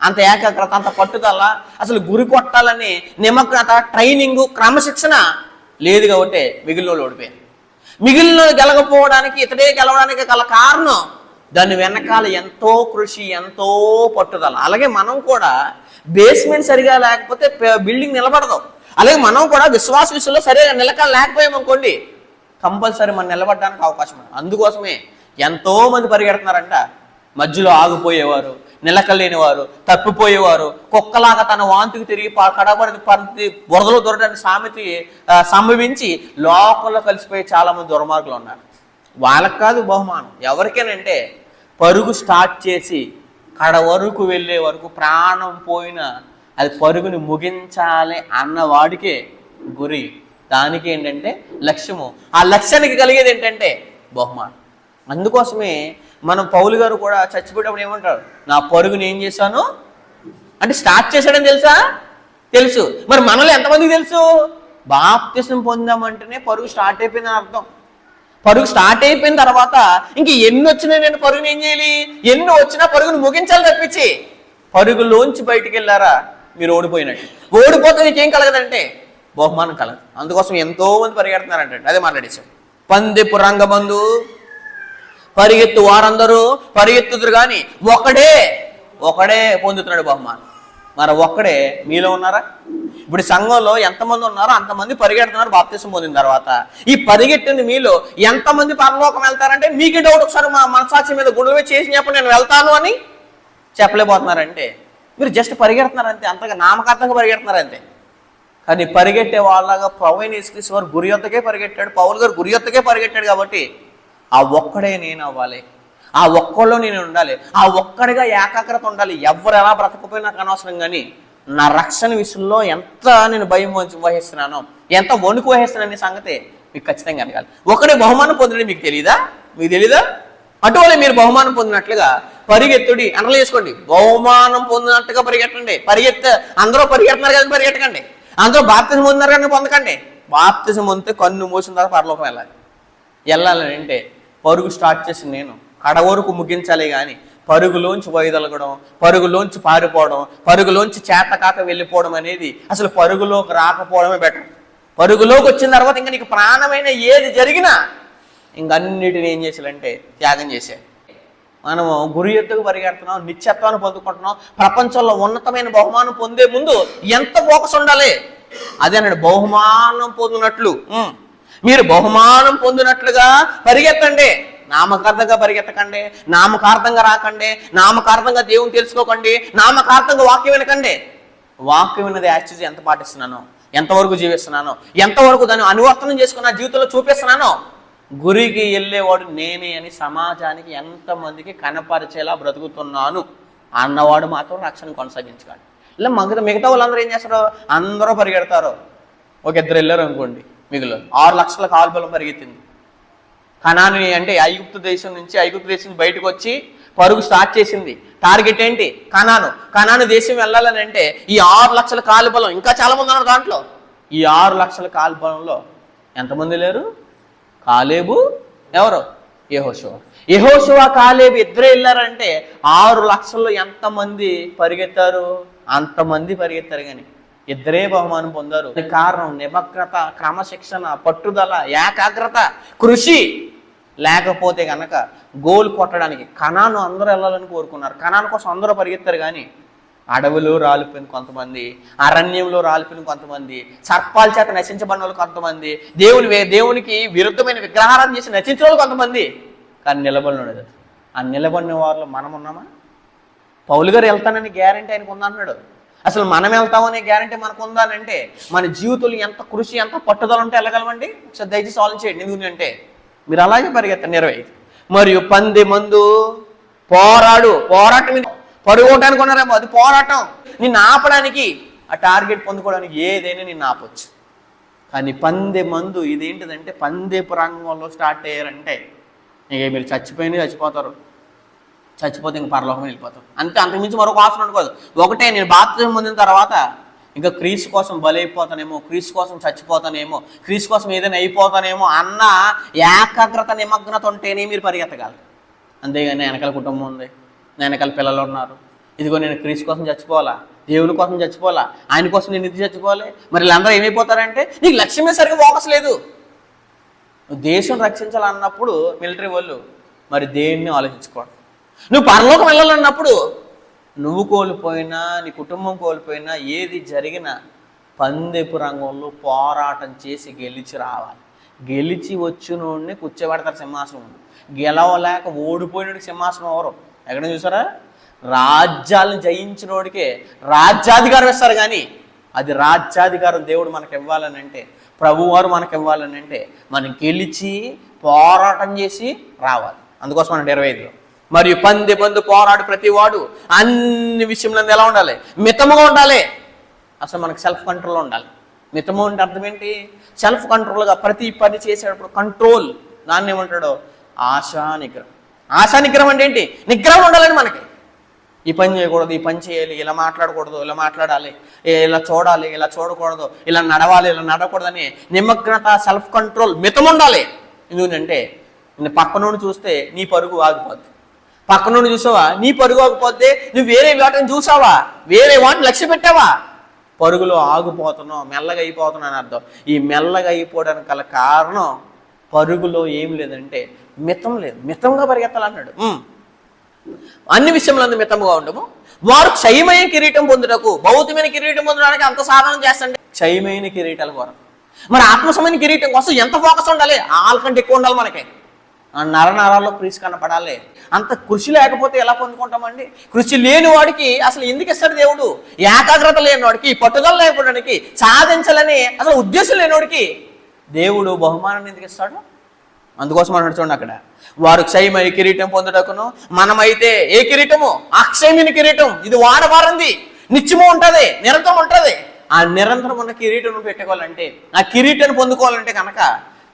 అంత ఏకాగ్రత, అంత పట్టుదల, అసలు గురి కొట్టాలని నిమగ్నత, ట్రైనింగ్, క్రమశిక్షణ లేదు. కాబట్టి మిగిలిన వాళ్ళు ఓడిపోయారు. మిగిలిన గెలకపోవడానికి, ఇతడే గెలవడానికి గల కారణం దాని వెనకాల ఎంతో కృషి, ఎంతో పట్టుదల. అలాగే మనం కూడా బేస్మెంట్ సరిగా లేకపోతే బిల్డింగ్ నిలబడదు. అలాగే మనం కూడా విశ్వాస విషయంలో సరిగా లేకపోయామనుకోండి, కంపల్సరీ మనం నిలబడడానికి అవకాశం ఉంది. అందుకోసమే ఎంతో మంది పరిగెడుతున్నారంట. మధ్యలో ఆగిపోయేవారు, నిలకలేనివారు, తప్పిపోయేవారు, కుక్కలాగా తన వాంతికి తిరిగి కడబడి బురదలో దొరకడానికి సంభవించి లోకంలో కలిసిపోయి చాలా మంది దుర్మార్గులు ఉన్నారు. వాళ్ళకి కాదు బహుమానం. ఎవరికేనంటే పరుగు స్టార్ట్ చేసి కడ వరకు వెళ్ళే వరకు ప్రాణం పోయినా అది పరుగుని ముగించాలి అన్నవాడికే గురి. దానికి ఏంటంటే లక్ష్యము. ఆ లక్ష్యానికి కలిగేది ఏంటంటే బహుమానం. అందుకోసమే మనం పౌలు గారు కూడా చచ్చిపోయేటప్పుడు ఏమంటారు, నా పరుగుని ఏం చేశాను అంటే స్టార్ట్ చేశాడని తెలుసా? తెలుసు. మరి మనలో ఎంతమందికి తెలుసు? బాప్తిసం పొందామంటేనే పరుగు స్టార్ట్ అయిపోయిందని అర్థం. పరుగు స్టార్ట్ అయిపోయిన తర్వాత ఇంక ఎన్ని వచ్చినా నేను పరుగుని ఏం చేయాలి? ఎన్ని వచ్చినా పరుగును ముగించాలి తప్పించి పరుగులోంచి బయటికి వెళ్ళారా మీరు ఓడిపోయినట్టు. ఓడిపోతే నీకేం కలగదంటే బహుమానం కలగదు. అందుకోసం ఎంతో మంది పరిగెడుతున్నారంటే అదే మాట్లాడేశాం. పందెపు రంగమందు పరిగెత్తు వారందరూ పరిగెత్తుదురు కానీ ఒకడే పొందుతున్నాడు బహుమానం. మరి ఒక్కడే మీలో ఉన్నారా? ఇప్పుడు సంఘంలో ఎంతమంది ఉన్నారో అంతమంది పరిగెడుతున్నారు బాప్తిసం పొందిన తర్వాత. ఈ పరిగెట్టింది మీలో ఎంతమంది పరలోకం వెళ్తారంటే మీకే డౌట్. ఒకసారి మా మనసాక్షి మీద గుండెల మీద చేసి చెప్పండి నేను వెళ్తాను అని చెప్పలేకపోతున్నారంటే మీరు జస్ట్ పరిగెడుతున్నారంతే, అంతగా నామకార్థంగా పరిగెడుతున్నారంతే. కానీ పరిగెట్టే వాళ్ళగా ప్రభువైన యేసుక్రీస్తు వారు గురి యొద్దకే పరిగెట్టాడు. పౌలు గారు గురి యొద్దకే పరిగెట్టాడు. కాబట్టి ఆ ఒక్కడే నేను అవ్వాలి, ఆ ఒక్కడిలో నేను ఉండాలి, ఆ ఒక్కడిగా ఏకాగ్రత ఉండాలి. ఎవరు ఎలా బ్రతకపోయినా నాకు అనవసరం. కానీ నా రక్షణ విషయంలో ఎంత నేను భయం వహిస్తున్నానో, ఎంత వణుకు వహిస్తున్నాను సంగతి మీకు ఖచ్చితంగా అడగాలి. ఒకడే బహుమానం పొందడం మీకు తెలీదా? అటువలే మీరు బహుమానం పొందినట్లుగా పరిగెత్తుడి అనలు చేసుకోండి. బహుమానం పొందినట్టుగా పరిగెట్టండి. అందరూ పరిగెడుతున్నారు కానీ పరిగెట్టకండి. అందరూ బాప్తిజం పొందినారు కానీ పొందకండి. బాప్తిజం పొందితే కన్ను మూసిన తర్వాత పరలోకం వెళ్ళాలని అంటే పరుగు స్టార్ట్ చేసి నేను కడ వరకు ముగించాలి. కానీ పరుగులోంచి వైదొలగడం, పరుగులోంచి పారిపోవడం, పరుగులోంచి చేతకాక వెళ్ళిపోవడం అనేది అసలు పరుగులోకి రాకపోవడమే బెటర్. పరుగులోకి వచ్చిన తర్వాత ఇంకా నీకు ప్రాణమైన ఏది జరిగినా ఇంకన్నిటిని ఏం చేసేయాలంటే త్యాగం చేసే. మనము గురి ఎత్తుకు పరిగెడుతున్నాం, నిత్యత్వాన్ని పొందుకుంటున్నాం. ప్రపంచంలో ఉన్నతమైన బహుమానం పొందే ముందు ఎంత ఫోకస్ ఉండాలి? అదే అన్నాడు, బహుమానం పొందినట్లు మీరు బహుమానం పొందినట్లుగా పరిగెత్తండి. నామకార్థంగా పరిగెత్తకండి, నామకార్థంగా రాకండి, నామకార్థంగా దేవుని తెలుసుకోకండి, నామకార్థంగా వాక్యం వినకండి. వాక్యం విన్నది యాక్చువల్లీ ఎంత పాటిస్తున్నానో, ఎంతవరకు జీవిస్తున్నానో, ఎంతవరకు దాన్ని అనువర్తనం చేసుకుని నా జీవితంలో చూపిస్తున్నానో, గురికి వెళ్ళేవాడు నేనే అని సమాజానికి ఎంతమందికి కనపరిచేలా బ్రతుకుతున్నాను అన్నవాడు మాత్రం రక్షణ కొనసాగించగలడు. ఇలా మిగతా వాళ్ళందరూ ఏం చేస్తారు? అందరూ పరిగెడతారు. ఒక ఇద్దరు వెళ్ళారు అనుకోండి, మిగులు 6 లక్షల కాల్బలం పరిగెత్తింది. కనాని అంటే ఐగుప్తు దేశం నుంచి బయటకు వచ్చి పరుగు స్టార్ట్ చేసింది. టార్గెట్ ఏంటి? కనాను దేశం వెళ్ళాలని అంటే ఈ 6 లక్షల కాలుబలం, ఇంకా చాలా మంది ఉన్నారు దాంట్లో. ఈ 6 లక్షల కాలుబలంలో ఎంతమంది లేరు? కాలేబు, ఎవరు? యెహోషువ కాలేబు ఇద్దరే వెళ్ళారంటే 6 లక్షల్లో ఎంతమంది పరిగెత్తారు? అంతమంది పరిగెత్తారు కానీ ఇద్దరే బహుమానం పొందారు. కారణం నిమగ్నత, క్రమశిక్షణ, పట్టుదల, ఏకాగ్రత, కృషి. లేకపోతే కనుక గోల్ కొట్టడానికి కనాను అందరూ వెళ్ళాలని కోరుకున్నారు. కనాను కోసం అందరూ పరిగెత్తారు కానీ అడవిలో రాలిపోయిన కొంతమంది, అరణ్యంలో రాలిపోయిన కొంతమంది, సర్పాల చేత నశించబడిన వాళ్ళు కొంతమంది, దేవునికి విరుద్ధమైన విగ్రహారాధన చేసి నశించిన వాళ్ళు కొంతమంది. కానీ నిలబడినది. ఆ నిలబడిన వారిలో మనం ఉన్నామా? పౌలు గారు వెళ్తానని గ్యారంటీ ఆయనకు ఉందన్నాడు. అసలు మనం వెళ్తామనే గ్యారంటీ మనకు ఉందానంటే మన జీవితంలో ఎంత కృషి, ఎంత పట్టుదల ఉంటే వెళ్ళగలమండి? ఒకసారి దయచేసి సాల్వ్ చేయండి. ఎందుకంటే మీరు అలాగే పరిగెత్తండి. 25 మరియు 10 మందు పోరాటం పడుకోవటానికి ఉన్నారేమో, అది పోరాటం. నిన్ను ఆపడానికి, ఆ టార్గెట్ పొందుకోవడానికి ఏదైనా నిన్ను ఆపొచ్చు. కానీ 10 మందు ఇదేంటిదంటే పందెపు రంగంలో స్టార్ట్ అయ్యారంటే ఇక మీరు చచ్చిపోతారు. చచ్చిపోతే ఇంక పరలోకం వెళ్ళిపోతారు అంతే. అంతకుమించి మరొక ఆప్షన్ అనుకోదు. ఒకటే, నేను బాప్తిజం పొందిన తర్వాత ఇంకా క్రీస్తు కోసం బలైపోతానేమో, క్రీస్తు కోసం చచ్చిపోతానేమో, క్రీస్తు కోసం ఏదైనా అయిపోతానేమో అన్న ఏకాగ్రత, నిమగ్నత ఉంటేనే మీరు పరిగెత్తగలరు. అంతేగాని వెనకాల కుటుంబం ఉంది, వెనకాల పిల్లలు ఉన్నారు, ఇదిగో నేను క్రీస్తు కోసం చచ్చిపోవాలా, దేవుని కోసం చచ్చిపోవాలా, ఆయన కోసం నేను ఇది చచ్చిపోవాలి, మరి వీళ్ళందరూ ఏమైపోతారంటే నీకు లక్ష్యమే సరిగ్గా ఫోకస్ లేదు. నువ్వు దేశం రక్షించాలన్నప్పుడు మిలిటరీ వాళ్ళు మరి దేన్ని ఆలోచించుకోండి. నువ్వు పరలోకం వెళ్ళాలన్నప్పుడు నువ్వు కోల్పోయినా, నీ కుటుంబం కోల్పోయినా, ఏది జరిగినా పందెపు రంగంలో పోరాటం చేసి గెలిచి రావాలి. గెలిచి వచ్చినోడిని కూర్చోబెడతారు సింహాసనం. గెలవలేక ఓడిపోయినోడికి సింహాసనం ఎవరు? ఎక్కడ చూసారా? రాజ్యాలను జయించినోడికే రాజ్యాధికారం ఇస్తారు. కానీ అది రాజ్యాధికారం దేవుడు మనకు ఇవ్వాలని అంటే, ప్రభువారు మనకు ఇవ్వాలని అంటే మనం గెలిచి పోరాటం చేసి రావాలి. అందుకోసం మనం 25లో మరియు 10 మంది పోరాడు ప్రతివాడు అన్ని విషయంలో ఎలా ఉండాలి? మితముగా ఉండాలి. అసలు మనకు సెల్ఫ్ కంట్రోల్లో ఉండాలి. మితము అంటే అర్థం ఏంటి? సెల్ఫ్ కంట్రోల్గా ప్రతి పని చేసేటప్పుడు కంట్రోల్. దాన్ని ఏమంటాడో ఆశా నిగ్రహం. ఆశా నిగ్రహం అంటే ఏంటి? నిగ్రహం ఉండాలని మనకి. ఈ పని చేయకూడదు, ఈ పని చేయాలి, ఇలా మాట్లాడకూడదు, ఇలా మాట్లాడాలి, ఇలా చూడాలి, ఇలా చూడకూడదు, ఇలా నడవాలి, ఇలా నడవకూడదని నిమగ్నత, సెల్ఫ్ కంట్రోల్, మితం ఉండాలి. ఎందుకంటే నేను పక్క నుండి చూస్తే నీ పరుగు ఆగిపోద్ది. పక్క నుండి చూసావా, నీ పరుగు ఆగిపోద్ది. నువ్వు వేరే వాటిని చూసావా, వేరే వాటిని లక్ష్య పెట్టావా, పరుగులో ఆగిపోతున్నావు, మెల్లగా అయిపోతున్నావు అని అర్థం. ఈ మెల్లగా అయిపోవడానికి గల కారణం పరుగులో ఏం లేదంటే మితం లేదు. మితంగా పరిగెత్తాలన్నాడు. అన్ని విషయంలో మితంగా ఉండము. వారు క్షయమైన కిరీటం పొందుటకు, భౌతికమైన కిరీటం పొందడానికి అంత సాధన చేస్తంటే క్షయమైన కిరీటాల కొరకు. మరి ఆత్మసమైన కిరీటం కోసం ఎంత ఫోకస్ ఉండాలి? వాళ్ళకంటే ఎక్కువ ఉండాలి మనకి. నరనరాల్లో కృషి కనపడాలి. అంత కృషి లేకపోతే ఎలా పొందుకుంటామండి? కృషి లేని వాడికి అసలు ఎందుకు ఇస్తాడు దేవుడు? ఏకాగ్రత లేని వాడికి, పట్టుదల లేకపోవడానికి, సాధించాలని అసలు ఉద్దేశం లేనివాడికి దేవుడు బహుమానం ఎందుకు ఇస్తాడు? అందుకోసం అన్నాడు చూడండి అక్కడ, వారు క్షయమైన కిరీటం పొందుటకును. మనమైతే ఏ కిరీటము? అక్షయమైన కిరీటం. ఇది వాడబారంది, నిత్యము ఉంటుంది, నిరంతరం ఉంటుంది. ఆ నిరంతరం ఉన్న కిరీటం పెట్టుకోవాలంటే, ఆ కిరీటాన్ని పొందుకోవాలంటే కనుక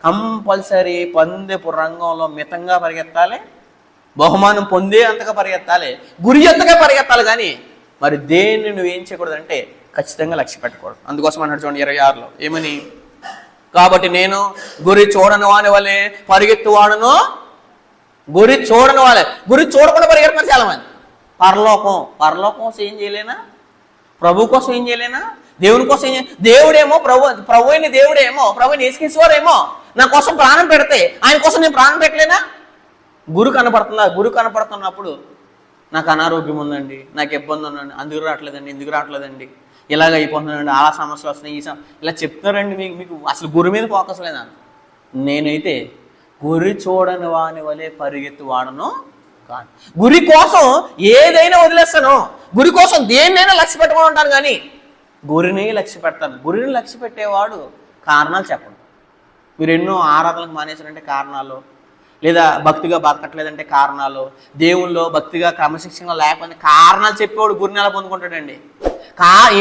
కంపల్సరీ పందెపు రంగంలో మితంగా పరిగెత్తాలి, బహుమానం పొందే అంతగా పరిగెత్తాలి, గురి అంతగా పరిగెత్తాలి. కానీ మరి దేన్ని నువ్వేం చేయకూడదంటే ఖచ్చితంగా లక్ష్య పెట్టకూడదు. అందుకోసం అన్నాడు చూడండి 26లో ఏమని, కాబట్టి నేను గురి చూడని వాని వలె పరిగెత్తువాడును. గురి చూడని వాళ్ళే, గురి చూడకుండా పరిగెడుతున్నారు చాలా మంది. పరలోకం కోసం ఏం చేయలేనా? ప్రభు కోసం ఏం చేయలేనా? దేవుని కోసం ఏం దేవుడేమో ప్రభు అయిన దేవుడేమో, ప్రభుని యేసుక్రీస్తువారేమో నా కోసం ప్రాణం పెడితే ఆయన కోసం నేను ప్రాణం పెట్టలేనా? గురు కనపడుతుందా? గురు కనపడుతున్నప్పుడు నాకు అనారోగ్యం ఉందండి, నాకు ఇబ్బంది ఉందండి, అందుకు రావట్లేదండి, ఎందుకు రావట్లేదండి, ఇలాగ అయిపోతుందండి, అలా సమస్యలు వస్తున్నాయి, ఇలా చెప్తారండి. మీకు అసలు గురి మీద ఫోకస్ లేదా? నేనైతే గురి చూడని వాని వలె పరిగెత్తు వాడను కాదు. గురి కోసం ఏదైనా వదిలేస్తాను, గురి కోసం దేన్నైనా లక్ష్య పెట్టుకుని ఉంటాను. కానీ గురిని లక్ష్య పెడతాను. గురిని లక్ష్య పెట్టేవాడు కారణాలు చెప్పడు. మీరు ఎన్నో ఆరాధనలకు మానేశారంటే కారణాలు, లేదా భక్తిగా బతకట్లేదంటే కారణాలు, దేవుల్లో భక్తిగా క్రమశిక్షణ లేకపోతే కారణాలు చెప్పేవాడు గురిని ఎలా పొందుకుంటాడండి?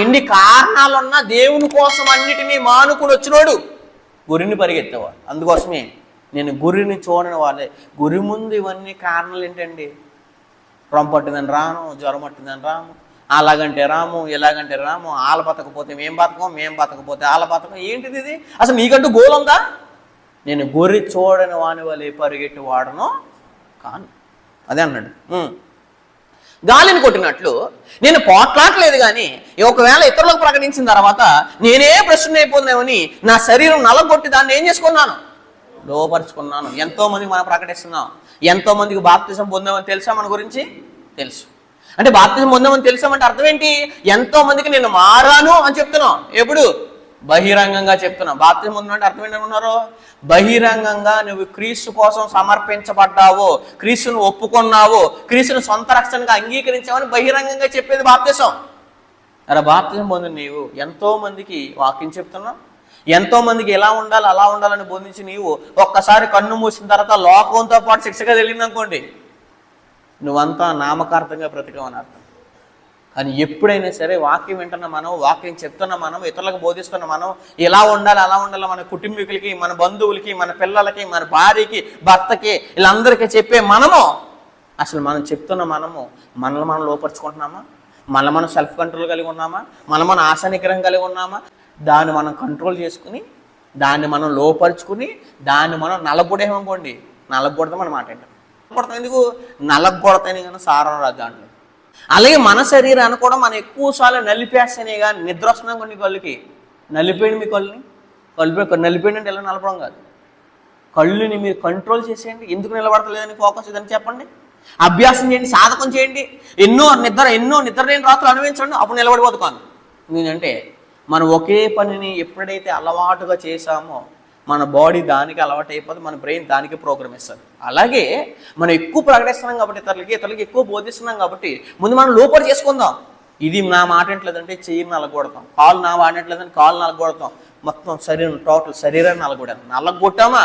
ఎన్ని కారణాలున్నా దేవుని కోసం అన్నిటినీ మానుకుని వచ్చినోడు గురిని పరిగెత్తేవాడు. అందుకోసమే నేను గురిని చూడని వాళ్ళే. గురి ముందు ఇవన్నీ కారణాలు ఏంటండి? రొంపట్టిందని రాను, జ్వరం పట్టిందని రాము, అలాగంటే రాము, ఇలాగంటే రాము, ఆల బతకపోతే మేం బతకపోతే ఆల బతకం. ఏంటిది ఇది? అసలు నీకంటూ గోల్ ఉందా? నేను గురి చూడని వాని వలె పరిగెట్టి వాడను కాను. అదే అన్నాడు. గాలిని కొట్టినట్లు నేను పోట్లాడలేదు. కానీ ఒకవేళ ఇతరులకు ప్రకటించిన తర్వాత నేనే ప్రశ్న అయిపోతున్నామని నా శరీరం నలగొట్టి దాన్ని ఏం చేసుకున్నాను? లోపరుచుకున్నాను. ఎంతో మందికి మనం ప్రకటిస్తున్నాం. ఎంతో మందికి బాప్తిజం పొందామని తెలుసా? మన గురించి తెలుసు. అంటే బాప్తిజం పొందామని తెలుసామంటే అర్థం ఏంటి? ఎంతో మందికి నేను మారాను అని చెప్తున్నాం. ఎప్పుడు? బహిరంగంగా చెప్తున్నాం. బాప్తిజం పొందామంటే అర్థం ఏంటనుకున్నారు? బహిరంగంగా నువ్వు క్రీస్తు కోసం సమర్పించబడ్డావో, క్రీస్తును ఒప్పుకున్నావో, క్రీస్తును సొంత రక్షణగా అంగీకరించావని బహిరంగంగా చెప్పేది బాప్తిజం. అరే బాప్తిజం పొందిన నీవు ఎంతో మందికి వాక్యం చెప్తున్నావు, ఎంతో మందికి ఎలా ఉండాలి అలా ఉండాలని బోధించి నీవు ఒక్కసారి కన్ను మూసిన తర్వాత లోకంతో పాటు శిక్షగా తెలియదనుకోండి, నువ్వంతా నామకార్థంగా బ్రతికావని అర్థం. కానీ ఎప్పుడైనా సరే వాక్యం వింటున్న మనం, వాక్యం చెప్తున్న మనం, ఇతరులకు బోధిస్తున్న మనం, ఎలా ఉండాలి అలా ఉండాలి మన కుటుంబీకులకి, మన బంధువులకి, మన పిల్లలకి, మన భార్యకి, భర్తకి, వీళ్ళందరికీ చెప్పే మనము అసలు మనం చెప్తున్న మనము మనల్ని మనం లోపరుచుకుంటున్నామా? మనం సెల్ఫ్ కంట్రోల్ కలిగి ఉన్నామా? మన ఆశా నిగ్రహం కలిగి ఉన్నామా? దాన్ని మనం కంట్రోల్ చేసుకుని, దాన్ని మనం లోపరుచుకుని, దాన్ని మనం నలగొడేమనుకోండి, నలగొడతాం మన మాట ఏంటంటే కొడతాం. ఎందుకు నలగొడతానే కానీ సారం రాదు దాంట్లో. అలాగే మన శరీరాన్ని కూడా మనం ఎక్కువసార్లు నలిపేస్తేనే కానీ నిద్ర వస్తున్నాం. కొన్ని కళ్ళుకి నలిపేయండి, మీ నలిపేయండి అంటే ఎలా నలపడం కాదు, కళ్ళుని మీరు కంట్రోల్ చేసేయండి. ఎందుకు నిలబడతలేదని ఫోకస్ ఇదని చెప్పండి, అభ్యాసం చేయండి, సాధకం చేయండి. ఎన్నో నిద్ర లేని రాత్రులు అనుభవించండి, అప్పుడు నిలబడిపోతాను. ఎందుకంటే మనం ఒకే పనిని ఎప్పుడైతే అలవాటుగా చేసామో మన బాడీ దానికి అలవాటు అయిపోతుంది, మన బ్రెయిన్ దానికి ప్రోగ్రామ్ ఇస్తుంది. అలాగే మనం ఎక్కువ ప్రకటిస్తున్నాం కాబట్టి ఇతరులకి ఎక్కువ బోధిస్తున్నాం కాబట్టి ముందు మనం లోపలి చేసుకుందాం. ఇది నా మాట ఏంట్లేదంటే చెయ్యి నలగొడతాం, కాలు నా వాడినట్లేదని కాలు నలగొడతాం, మొత్తం శరీరం టోటల్ శరీరాన్ని నలగొట్టామా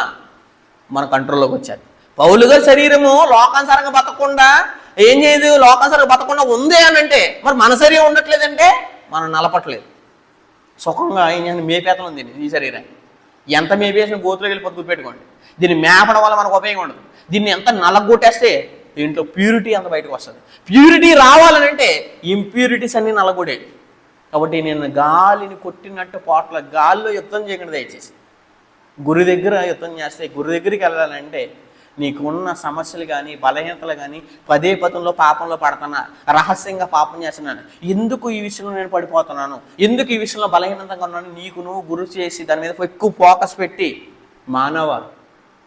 మన కంట్రోల్లోకి వచ్చారు. పౌలు గారి శరీరము లోకానుసారంగా బతకకుండా ఏం చేయదు, లోకానుసారంగా బతకకుండా ఉంది అని అంటే మరి మన శరీరం ఉండట్లేదంటే మనం నలపట్లేదు. సుఖంగా ఏం మేపేతలు ఉంది ఈ శరీరాన్ని. ఎంత మేపేసిన గోతులోకి వెళ్ళి పొద్దు పెట్టుకోండి. దీన్ని మేపడం వల్ల మనకు ఉపయోగం ఉండదు. దీన్ని ఎంత నలగొట్టేస్తే దీంట్లో ప్యూరిటీ అంత బయటకు వస్తుంది. ప్యూరిటీ రావాలని అంటే ఇంప్యూరిటీస్ అన్నీ నలగొడేది. కాబట్టి నేను గాలిని కొట్టినట్టు పోట్ల గాల్లో యుద్ధం చేయకుండా దయచేసి గురి దగ్గర యుద్ధం చేస్తే, గురి దగ్గరికి వెళ్ళాలంటే నీకు ఉన్న సమస్యలు కానీ బలహీనతలు కానీ పదే పదంలో పాపంలో పడుతున్నా, రహస్యంగా పాపం చేస్తున్నాను, ఎందుకు ఈ విషయంలో నేను పడిపోతున్నాను, ఎందుకు ఈ విషయంలో బలహీనతగా ఉన్నాను, నీకు నువ్వు గురి చేసి దాని మీద ఎక్కువ ఫోకస్ పెట్టి మానవ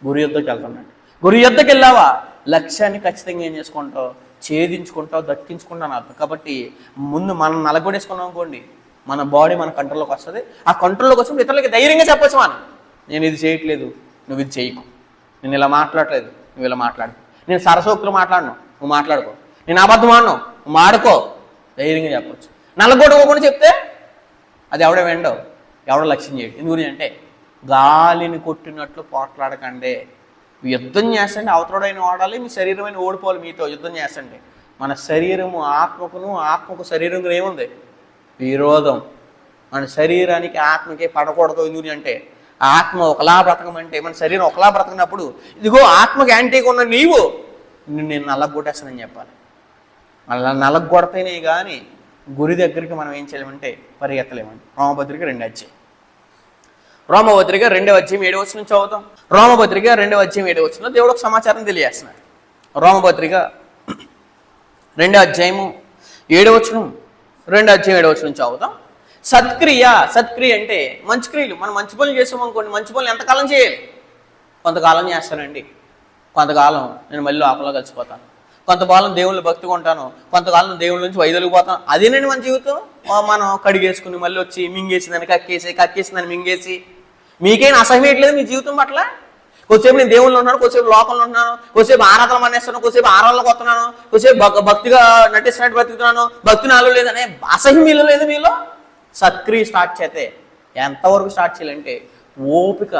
గురి యుద్ధకి వెళ్తున్నాడు. గురి యుద్ధకి వెళ్ళావా లక్ష్యాన్ని ఖచ్చితంగా ఏం చేసుకుంటావు, ఛేదించుకుంటావు, దక్కించుకుంటాను అర్థం. కాబట్టి ముందు మనం నలగొడేసుకున్నాం అనుకోండి, మన బాడీ మన కంట్రోల్లోకి వస్తుంది. ఆ కంట్రోల్లోకి వచ్చినప్పుడు ఇతరులకి ధైర్యంగా చెప్పొచ్చు, మనం నేను ఇది చేయట్లేదు, నువ్వు ఇది చేయకు, నేను ఇలా మాట్లాడలేదు, నువ్వు ఇలా మాట్లాడు, నేను సరసోక్తులు మాట్లాడను, నువ్వు మాట్లాడుకో, నేను అబద్ధం ఆడను, నువ్వు ఆడుకో, ధైర్యంగా చెప్పొచ్చు. నలగొట్టుకోకుండా చెప్తే అది ఎవడో వెండో, ఎవడో లక్ష్యం చేయడు. ఎందుకు అంటే గాలిని కొట్టినట్లు పోట్లాడకండే. యుద్ధం చేస్తండి, అవతరుడైన వాడాలి, మీ శరీరమైన ఓడిపోవాలి. మీతో యుద్ధం చేస్తండి. మన శరీరము ఆత్మకు శరీరం ఏముంది విరోధం. మన శరీరానికి ఆత్మకి పడకూడదు. ఎందుకు అంటే ఆత్మ ఒకలా బ్రతకమంటే మన శరీరం ఒకలా బ్రతకినప్పుడు ఇదిగో ఆత్మకి యాంటీగా ఉన్న నీవు నేను నలగొట్టేస్తానని చెప్పాలి. అలా నలగొడతేనే కానీ గురి దగ్గరికి మనం ఏం చేయలేమంటే పరిగెత్తలేమండి. రోమపత్రిక 2వ అధ్యాయం, రోమపత్రిక 2వ అధ్యాయం 7వ వచనం చదువుతాం. రోమపత్రిక 2వ అధ్యాయం 7వ వచనంలో దేవుడు ఒక సమాచారం తెలియజేస్తున్నాడు. రోమపత్రిక 2వ అధ్యాయము 7వ వచనం, 2వ అధ్యాయం 7వ వచనం చదువుతాం. సత్క్రియ అంటే మంచి క్రియలు. మనం మంచి పనులు చేసామనుకోండి, మంచి పనులు ఎంతకాలం చేయాలి? కొంతకాలం చేస్తానండి, కొంతకాలం నేను మళ్ళీ లోపల కలిసిపోతాను, కొంతకాలం దేవుళ్ళు భక్తిగా ఉంటాను, కొంతకాలం దేవుళ్ళ నుంచి వైదొలిగిపోతాను. అదేనండి మన జీవితం. మనం కడిగేసుకుని మళ్ళీ వచ్చి మింగేసిందని కక్కేసిందని మింగేసి మీకేం అసహ్యట్లేదు మీ జీవితం పట్ల? కొద్దిసేపు నేను దేవుళ్ళు ఉన్నాను, కొద్దిసేపు లోకంలో ఉన్నాను, కొద్దిసేపు ఆరాధన మానేస్తాను, కొద్దిసేపు ఆరాధనలోకి వస్తున్నాను, కొద్దిసేపు భక్తిగా నటిస్తున్నట్టు బతుకుతున్నాను, భక్తి నాలో లేదనే అసహ్యం మీలో లేదు. మీలో సత్క్రియ స్టార్ట్ చేస్తే ఎంతవరకు స్టార్ట్ చేయాలంటే ఓపిక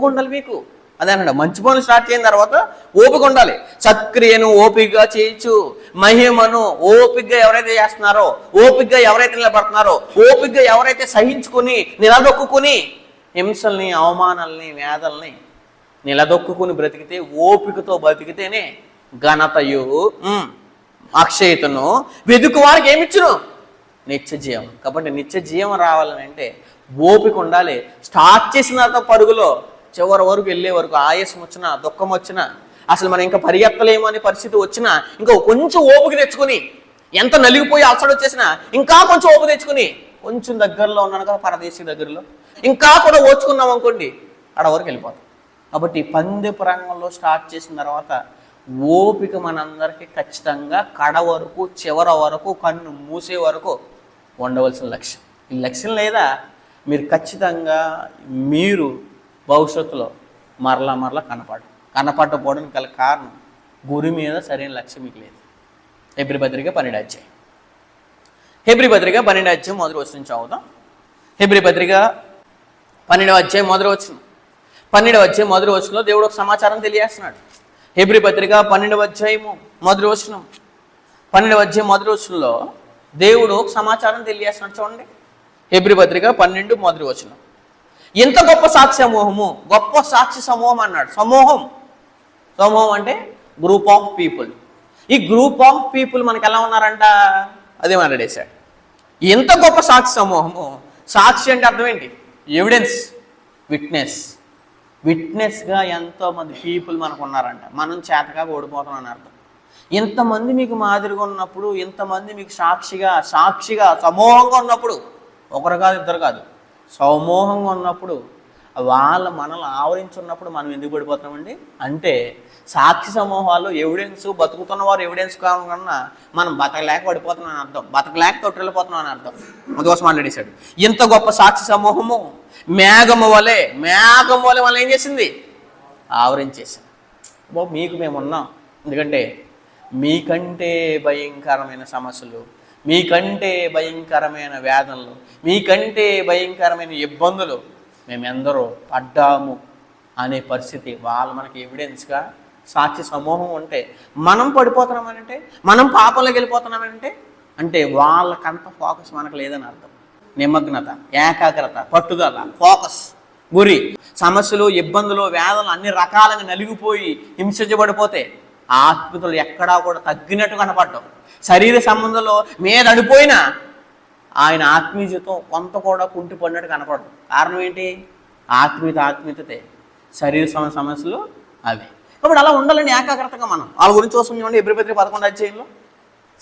ఉండాలి మీకు. అదే అన్నాడు, మంచి పనులు స్టార్ట్ చేయిన తర్వాత ఓపిక ఉండాలి. సత్క్రియను ఓపికగా చేయొచ్చు, మహిమను ఓపికగా ఎవరైతే చేస్తున్నారో, ఓపికగా ఎవరైతే నిలబడుతున్నారో, ఓపికగా ఎవరైతే సహించుకుని నిలదొక్కుని హింసల్ని, అవమానాలని, వేదల్ని నిలదొక్కుని బ్రతికితే, ఓపికతో బ్రతికితేనే ఘనతయు అక్షయతను వెదుకు వారికి ఏమిచ్చును నిత్య జీవం. కాబట్టి నిత్య జీవం రావాలని అంటే ఓపిక ఉండాలి. స్టార్ట్ చేసిన తర్వాత పరుగులో చివరి వరకు వెళ్ళే వరకు ఆయాసం వచ్చినా, దుఃఖం వచ్చినా, అసలు మనం ఇంకా పరిగెత్తలేము అనే పరిస్థితి వచ్చినా ఇంకా కొంచెం ఓపిక తెచ్చుకుని, ఎంత నలిగిపోయి అలసట వచ్చేసినా ఇంకా కొంచెం ఓపిక తెచ్చుకుని, కొంచెం దగ్గరలో ఉన్నాను కదా పరదేశీ దగ్గరలో, ఇంకా కూడా ఓచుకున్నాం అనుకోండి ఆడ వరకు వెళ్ళిపోతాం. కాబట్టి పందెపు రంగంలో స్టార్ట్ చేసిన తర్వాత ఓపిక మనందరికీ ఖచ్చితంగా కడ వరకు, చివరి వరకు, కన్ను మూసే వరకు ఉండవలసిన లక్ష్యం. ఈ లక్ష్యం లేదా మీరు ఖచ్చితంగా మీరు భవిష్యత్తులో మరలా కనపడకపోవడానికి గల కారణం గురి మీద సరైన లక్ష్యం మీకు లేదు. హెబ్రీ పత్రిక 12వ అధ్యాయం, హెబ్రీ పత్రిక 12వ అధ్యాయం 1వ వచనం చదువుతాం. హెబ్రీ పత్రిక 12వ అధ్యాయం 1వ వచనం, 12వ అధ్యాయం 1వ వచనంలో దేవుడు ఒక సమాచారం తెలియజేస్తున్నాడు. హెబ్రీ పత్రిక 12వ అధ్యాయము 1వ వచనం, 12వ అధ్యాయం 1వ వచనంలో దేవుడు ఒక సమాచారం తెలియజేస్తున్నాడు. చూడండి, హెబ్రీ పత్రిక 12 1వ వచనం. ఎంత గొప్ప సాక్షి సమూహము, గొప్ప సాక్షి సమూహం అన్నాడు. సమూహం అంటే గ్రూప్ ఆఫ్ పీపుల్. ఈ గ్రూప్ ఆఫ్ పీపుల్ మనకి ఎలా ఉన్నారంట అదే మాట్లాడేశాడు. ఎంత గొప్ప సాక్షి సమూహము. సాక్షి అంటే అర్థం ఏంటి? ఎవిడెన్స్, విట్నెస్గా ఎంతోమంది పీపుల్ మనకు ఉన్నారంట. మనం చేతగా ఓడిపోతాం అని అర్థం. ఇంతమంది మీకు మాదిరిగా ఉన్నప్పుడు, ఇంతమంది మీకు సాక్షిగా సమూహంగా ఉన్నప్పుడు, ఒకరు కాదు ఇద్దరు కాదు, సమూహంగా ఉన్నప్పుడు, మనల్ని ఆవరించున్నప్పుడు మనం ఎందుకు పడిపోతామండి అంటే సాక్షి సమూహాలు ఎవిడెన్స్, బతుకుతున్న వారు ఎవిడెన్స్ కాకుండా మనం బతకలేక పడిపోతున్నాం అని అర్థం, బతకలేక తొట్టిల్లిపోతున్నాం అని అర్థం. అందుకోసం మాట్లాడేశాడు. ఇంత గొప్ప సాక్షి సమూహము మేఘము వలె మనం ఏం చేసింది? ఆవరించేసింది. మీకు మేము ఉన్నాం. ఎందుకంటే మీకంటే భయంకరమైన సమస్యలు, మీకంటే భయంకరమైన వేదనలు, మీకంటే భయంకరమైన ఇబ్బందులు మేమెందరూ పడ్డాము అనే పరిస్థితి మనకి ఎవిడెన్స్గా సాక్షి సమూహం ఉంటే మనం పడిపోతున్నామనంటే, మనం పాపంలోకి వెళ్ళిపోతున్నామనంటే అంటే వాళ్ళకంత ఫోకస్ మనకు లేదని అర్థం. నిమగ్నత, ఏకాగ్రత, పట్టుదల, ఫోకస్ గురి. సమస్యలు, ఇబ్బందులు, వేదనలు అన్ని రకాలుగా నలిగిపోయి హింసించబడిపోతే ఆత్మీయతలు ఎక్కడా కూడా తగ్గినట్టు కనపడటం, శరీర సంబంధంలో మీద అడిపోయినా ఆయన ఆత్మీయతతో కొంత కూడా కుంటిపడినట్టు కనపడదు. కారణం ఏంటి? ఆత్మీయతే, శరీర సమస్యలు అవి. కాబట్టి అలా ఉండాలండి ఏకాగ్రతగా. మనం వాళ్ళ గురించి చూస్తాం చూడండి. ఎబ్రీ 11 అధ్యాయంలో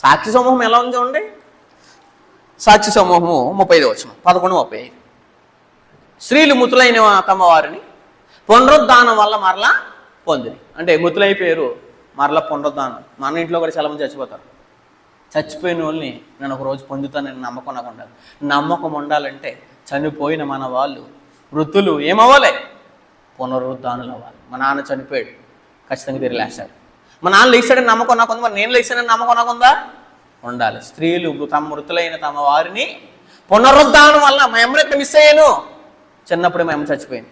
సాక్షి సమూహం ఎలా ఉంది చూడండి. సాక్షి సమూహము 35 వచనం, 11:35. స్త్రీలు మృతులైన తమ వారిని పునరుద్ధానం వల్ల మరలా పొందిరి. అంటే మృతులైపోయారు, మరలా పునరుద్ధానం. మన ఇంట్లో కూడా చాలా మంది చచ్చిపోతారు. చచ్చిపోయిన వాళ్ళని నేను ఒక రోజు పొందుతానని నమ్మకం నాకు ఉండాలి. నమ్మకం ఉండాలంటే చనిపోయిన మన వాళ్ళు మృతులు ఏమవ్వాలి? పునరుద్ధానులు అవ్వాలి. మా నాన్న చనిపోయాడు, ఖచ్చితంగా తిరిగి లేస్తాడు. మా నాన్న లేచాడని నమ్మకం నాకు ఉంది, మరి నేను లేచానని నమ్మకం నాకు ఉందా? ఉండాలి. స్త్రీలు తమ మృతులైన తమ వారిని పునరుద్ధానం వల్ల మా అమ్మని మిస్ అయ్యాను. చిన్నప్పుడే మా అమ్మ చచ్చిపోయింది,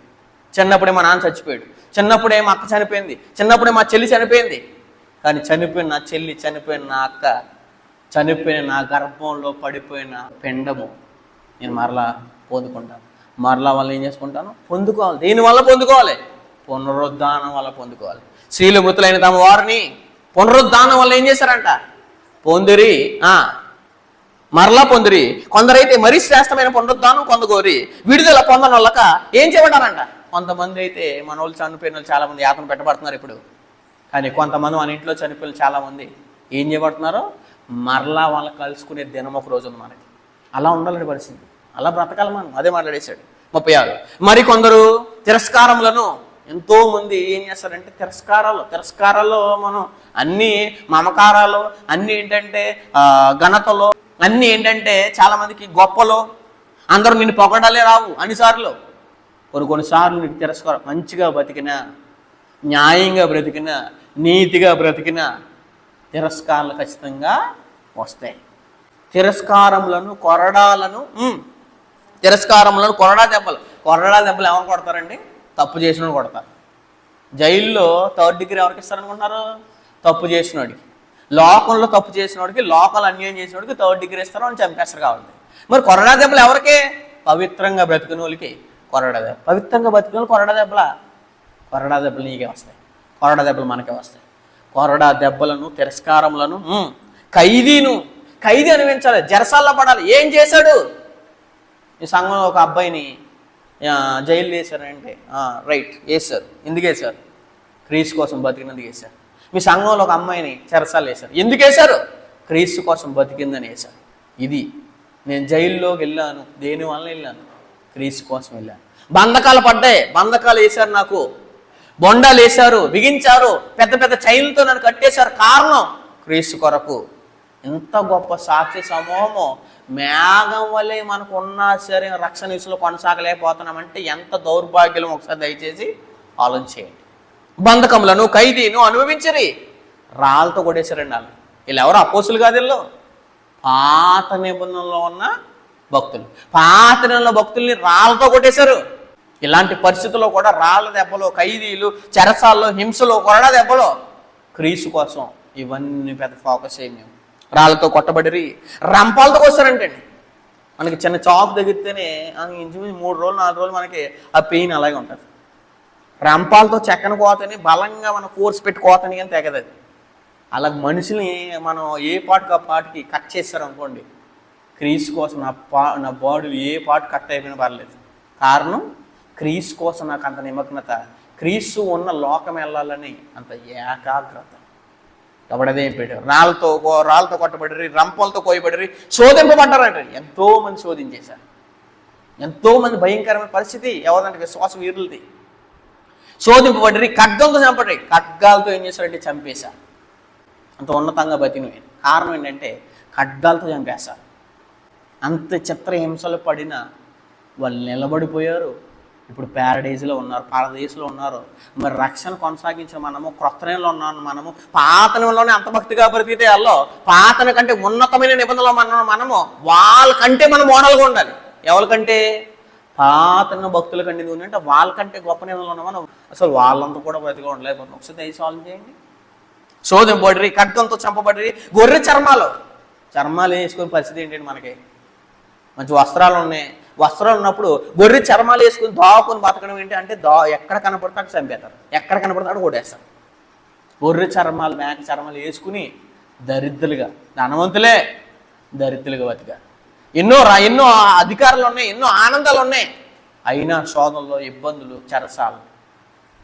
చిన్నప్పుడే మా నాన్న చచ్చిపోయాడు, చిన్నప్పుడే మా అక్క చనిపోయింది, చిన్నప్పుడే మా చెల్లి చనిపోయింది. కానీ చనిపోయిన నా చెల్లి, చనిపోయిన నా అక్క, చనిపోయిన నా గర్భంలో పడిపోయిన పిండము నేను మరలా పొందుకుంటాను. మరలా వల్ల ఏం చేసుకుంటాను? పొందుకోవాలి. దేనివల్ల పొందుకోవాలి? పునరుద్ధానం వల్ల పొందుకోవాలి. స్త్రీలు మృతులైన తమ వారిని పునరుద్ధానం వల్ల ఏం చేశారంట? పొందిరి, మరలా పొందిరి. కొందరైతే మరీ శ్రేష్టమైన పునరుద్ధానం పొందుకోరి, విడుదల పొందనొల్లక ఏం చేయబడ్డారంట? కొంతమంది అయితే మన వాళ్ళు చనిపోయిన వాళ్ళు చాలామంది యాతన పెట్టబడుతున్నారు ఇప్పుడు. కానీ కొంతమంది మన ఇంట్లో చనిపోయిన చాలామంది ఏం చేయబడుతున్నారో మరలా వాళ్ళని కలుసుకునే దినం ఒక రోజు ఉంది మనకి. అలా ఉండాలని పరిస్థితి, అలా బ్రతకాలి మనం. అదే మాట్లాడేశాడు 36. మరి కొందరు తిరస్కారములను, ఎంతో మంది ఏం చేస్తారంటే తిరస్కారాల్లో మనం అన్ని మమకారాలు, అన్నీ ఏంటంటే ఘనతలో, అన్నీ ఏంటంటే చాలామందికి గొప్పలో, అందరూ నిన్ను పొగడాలే రావు అన్నిసార్లు. కొన్నిసార్లు నీకు తిరస్కారం, మంచిగా బ్రతికినా, న్యాయంగా బ్రతికినా, నీతిగా బ్రతికినా తిరస్కారాలు ఖచ్చితంగా వస్తాయి. తిరస్కారములను, కొరడాలను, కొరడా దెబ్బలు ఎవరు కొడతారండి? తప్పు చేసిన కొడతారు. జైల్లో 3rd డిగ్రీ ఎవరికి ఇస్తారనుకుంటున్నారు? తప్పు చేసినోడికి. లోకంలో తప్పు చేసినోడికి, లోకల్ అన్యాయం చేసినోడికి 3rd డిగ్రీ ఇస్తారు, అని చంపేస్తారు కాబట్టి. మరి కొరడా దెబ్బలు ఎవరికే? పవిత్రంగా బ్రతికిన వాళ్ళకి కొరడా దెబ్బ. పవిత్రంగా బ్రతికిన వాళ్ళు కొరడా దెబ్బలు నీకే వస్తాయి, కొరడా దెబ్బలు మనకే వస్తాయి. కొరడా దెబ్బలను, తిరస్కారములను, ఖైదీ అనిపించాలి, జరసాల్లో పడాలి. ఏం చేశాడు? ఈ సంఘంలో ఒక అబ్బాయిని జైలు వేశారంటే రైట్ వేశారు. ఎందుకు వేశారు? క్రీస్తు కోసం బతికినందుకు వేశారు. మీ సంఘంలో ఒక అమ్మాయిని చెరసాలు వేశారు. ఎందుకు వేశారు? క్రీస్తు కోసం బతికిందని వేశారు. ఇది నేను జైల్లోకి వెళ్ళాను, దేనివల్ల వెళ్ళాను? క్రీస్తు కోసం వెళ్ళాను. బంధకాలు పడ్డాయి, బంధకాలు వేశారు, నాకు బొండాలు వేశారు, బిగించారు, పెద్ద పెద్ద చైన్లతో నన్ను కట్టేశారు. కారణం క్రీస్తు కొరకు. ఎంత గొప్ప సాక్షి సమూహము. మేఘం వల్లే మనకు ఉన్నా సరే రక్షణ విషయంలో కొనసాగలేకపోతున్నామంటే ఎంత దౌర్భాగ్యం ఒకసారి దయచేసి ఆలోచించేయండి. బంధకములను, ఖైదీను అనుభవించరి, రాళ్ళతో కొట్టేశారండి వాళ్ళు. వీళ్ళు ఎవరు? అపోస్తులు కాదు, వీళ్ళు పాత నిబంధనలో ఉన్న భక్తులు. పాత నిబంధనలో భక్తుల్ని రాళ్ళతో కొట్టేశారు. ఇలాంటి పరిస్థితుల్లో కూడా రాళ్ళ దెబ్బలో, ఖైదీలు, చెరసాల్లో, హింసలో, కొరడా దెబ్బలో క్రీస్తు కోసం ఇవన్నీ పెద్ద ఫోకస్ అయ్యి మేము రాళ్ళతో కొట్టబడిరి, రంపాలతో కోస్తారంటండి. మనకి చిన్న చాకు తగిలితేనే ఇంచుమించు 3 రోజులు 4 రోజులు మనకి ఆ పెయిన్ అలాగే ఉంటుంది. రంపాలతో చెక్కన కోతని, బలంగా మనం ఫోర్స్ పెట్టి కోతని కానీ తెగదది. అలా మనుషుల్ని మనం ఏ పాటుకు ఆ పాటుకి కట్ చేస్తారు అనుకోండి, క్రీస్తు కోసం నా బాడీ ఏ పాటు కట్ అయిపోయినా పర్లేదు. కారణం క్రీస్తు కోసం నాకు అంత నిమగ్నత, క్రీస్తు ఉన్న లోకం వెళ్ళాలని అంత ఏకాగ్రత. కాబట్టి అదేం పెట్టారు? రాళ్ళతో కొట్టబడి, రంపలతో కోయబడి, శోధింపబడ్డారంట. ఎంతో మంది శోధించేశారు. ఎంతో మంది భయంకరమైన పరిస్థితి ఎవరంటే విశ్వాస వీరులది. శోధింపబడి, ఖడ్గంతో చంపడి, ఖడ్గాలతో ఏం చేశారంటే చంపేశారు. అంత ఉన్నతంగా బతికినవి. కారణం ఏంటంటే ఖడ్గాలతో చంపేశారు. అంత చిత్ర హింసలు పడిన వాళ్ళు నిలబడిపోయారు. ఇప్పుడు ప్యారడైజ్లో ఉన్నారు, పారడైజ్లో ఉన్నారు. మరి రక్షణ కొనసాగించిన మనము, క్రొత్త నెలలో ఉన్నాను మనము, పాత నెలలోనే అంత భక్తిగా బ్రతికితే వాళ్ళు పాతన కంటే ఉన్నతమైన నిబంధనలు మనము వాళ్ళకంటే మనం మోడల్గా ఉండాలి. ఎవరికంటే? పాత భక్తుల కంటే అంటే వాళ్ళకంటే గొప్ప నిబంధనలు ఉన్నాం మనం. అసలు వాళ్ళంతా కూడా బ్రతిగా ఉండలేకపోతున్నాం. ఒకసారి దయ సాల్వ్ చేయండి. శోధింపబడి, ఖడ్గంతో చంపబడి, గొర్రె చర్మాలు వేసుకునే పరిస్థితి ఏంటంటే మనకి మంచి వస్త్రాలు ఉన్నాయి, వస్త్రాలు ఉన్నప్పుడు గొర్రె చర్మాలు వేసుకుని దాక్కుని బతకడం ఏంటి అంటే ఎక్కడ కనపడితే అక్కడ చంపేస్తారు, ఎక్కడ కనపడితే అక్కడ కొట్టేస్తారు. గొర్రె చర్మాలు మేక చర్మాలు వేసుకుని దరిద్రులుగా, ధనవంతులే దరిద్రులుగా బతికారు. ఎన్నో అధికారాలు ఉన్నాయి, ఎన్నో ఆనందాలు ఉన్నాయి, అయినా శోధనలో ఇబ్బందులు, చెరసాలు,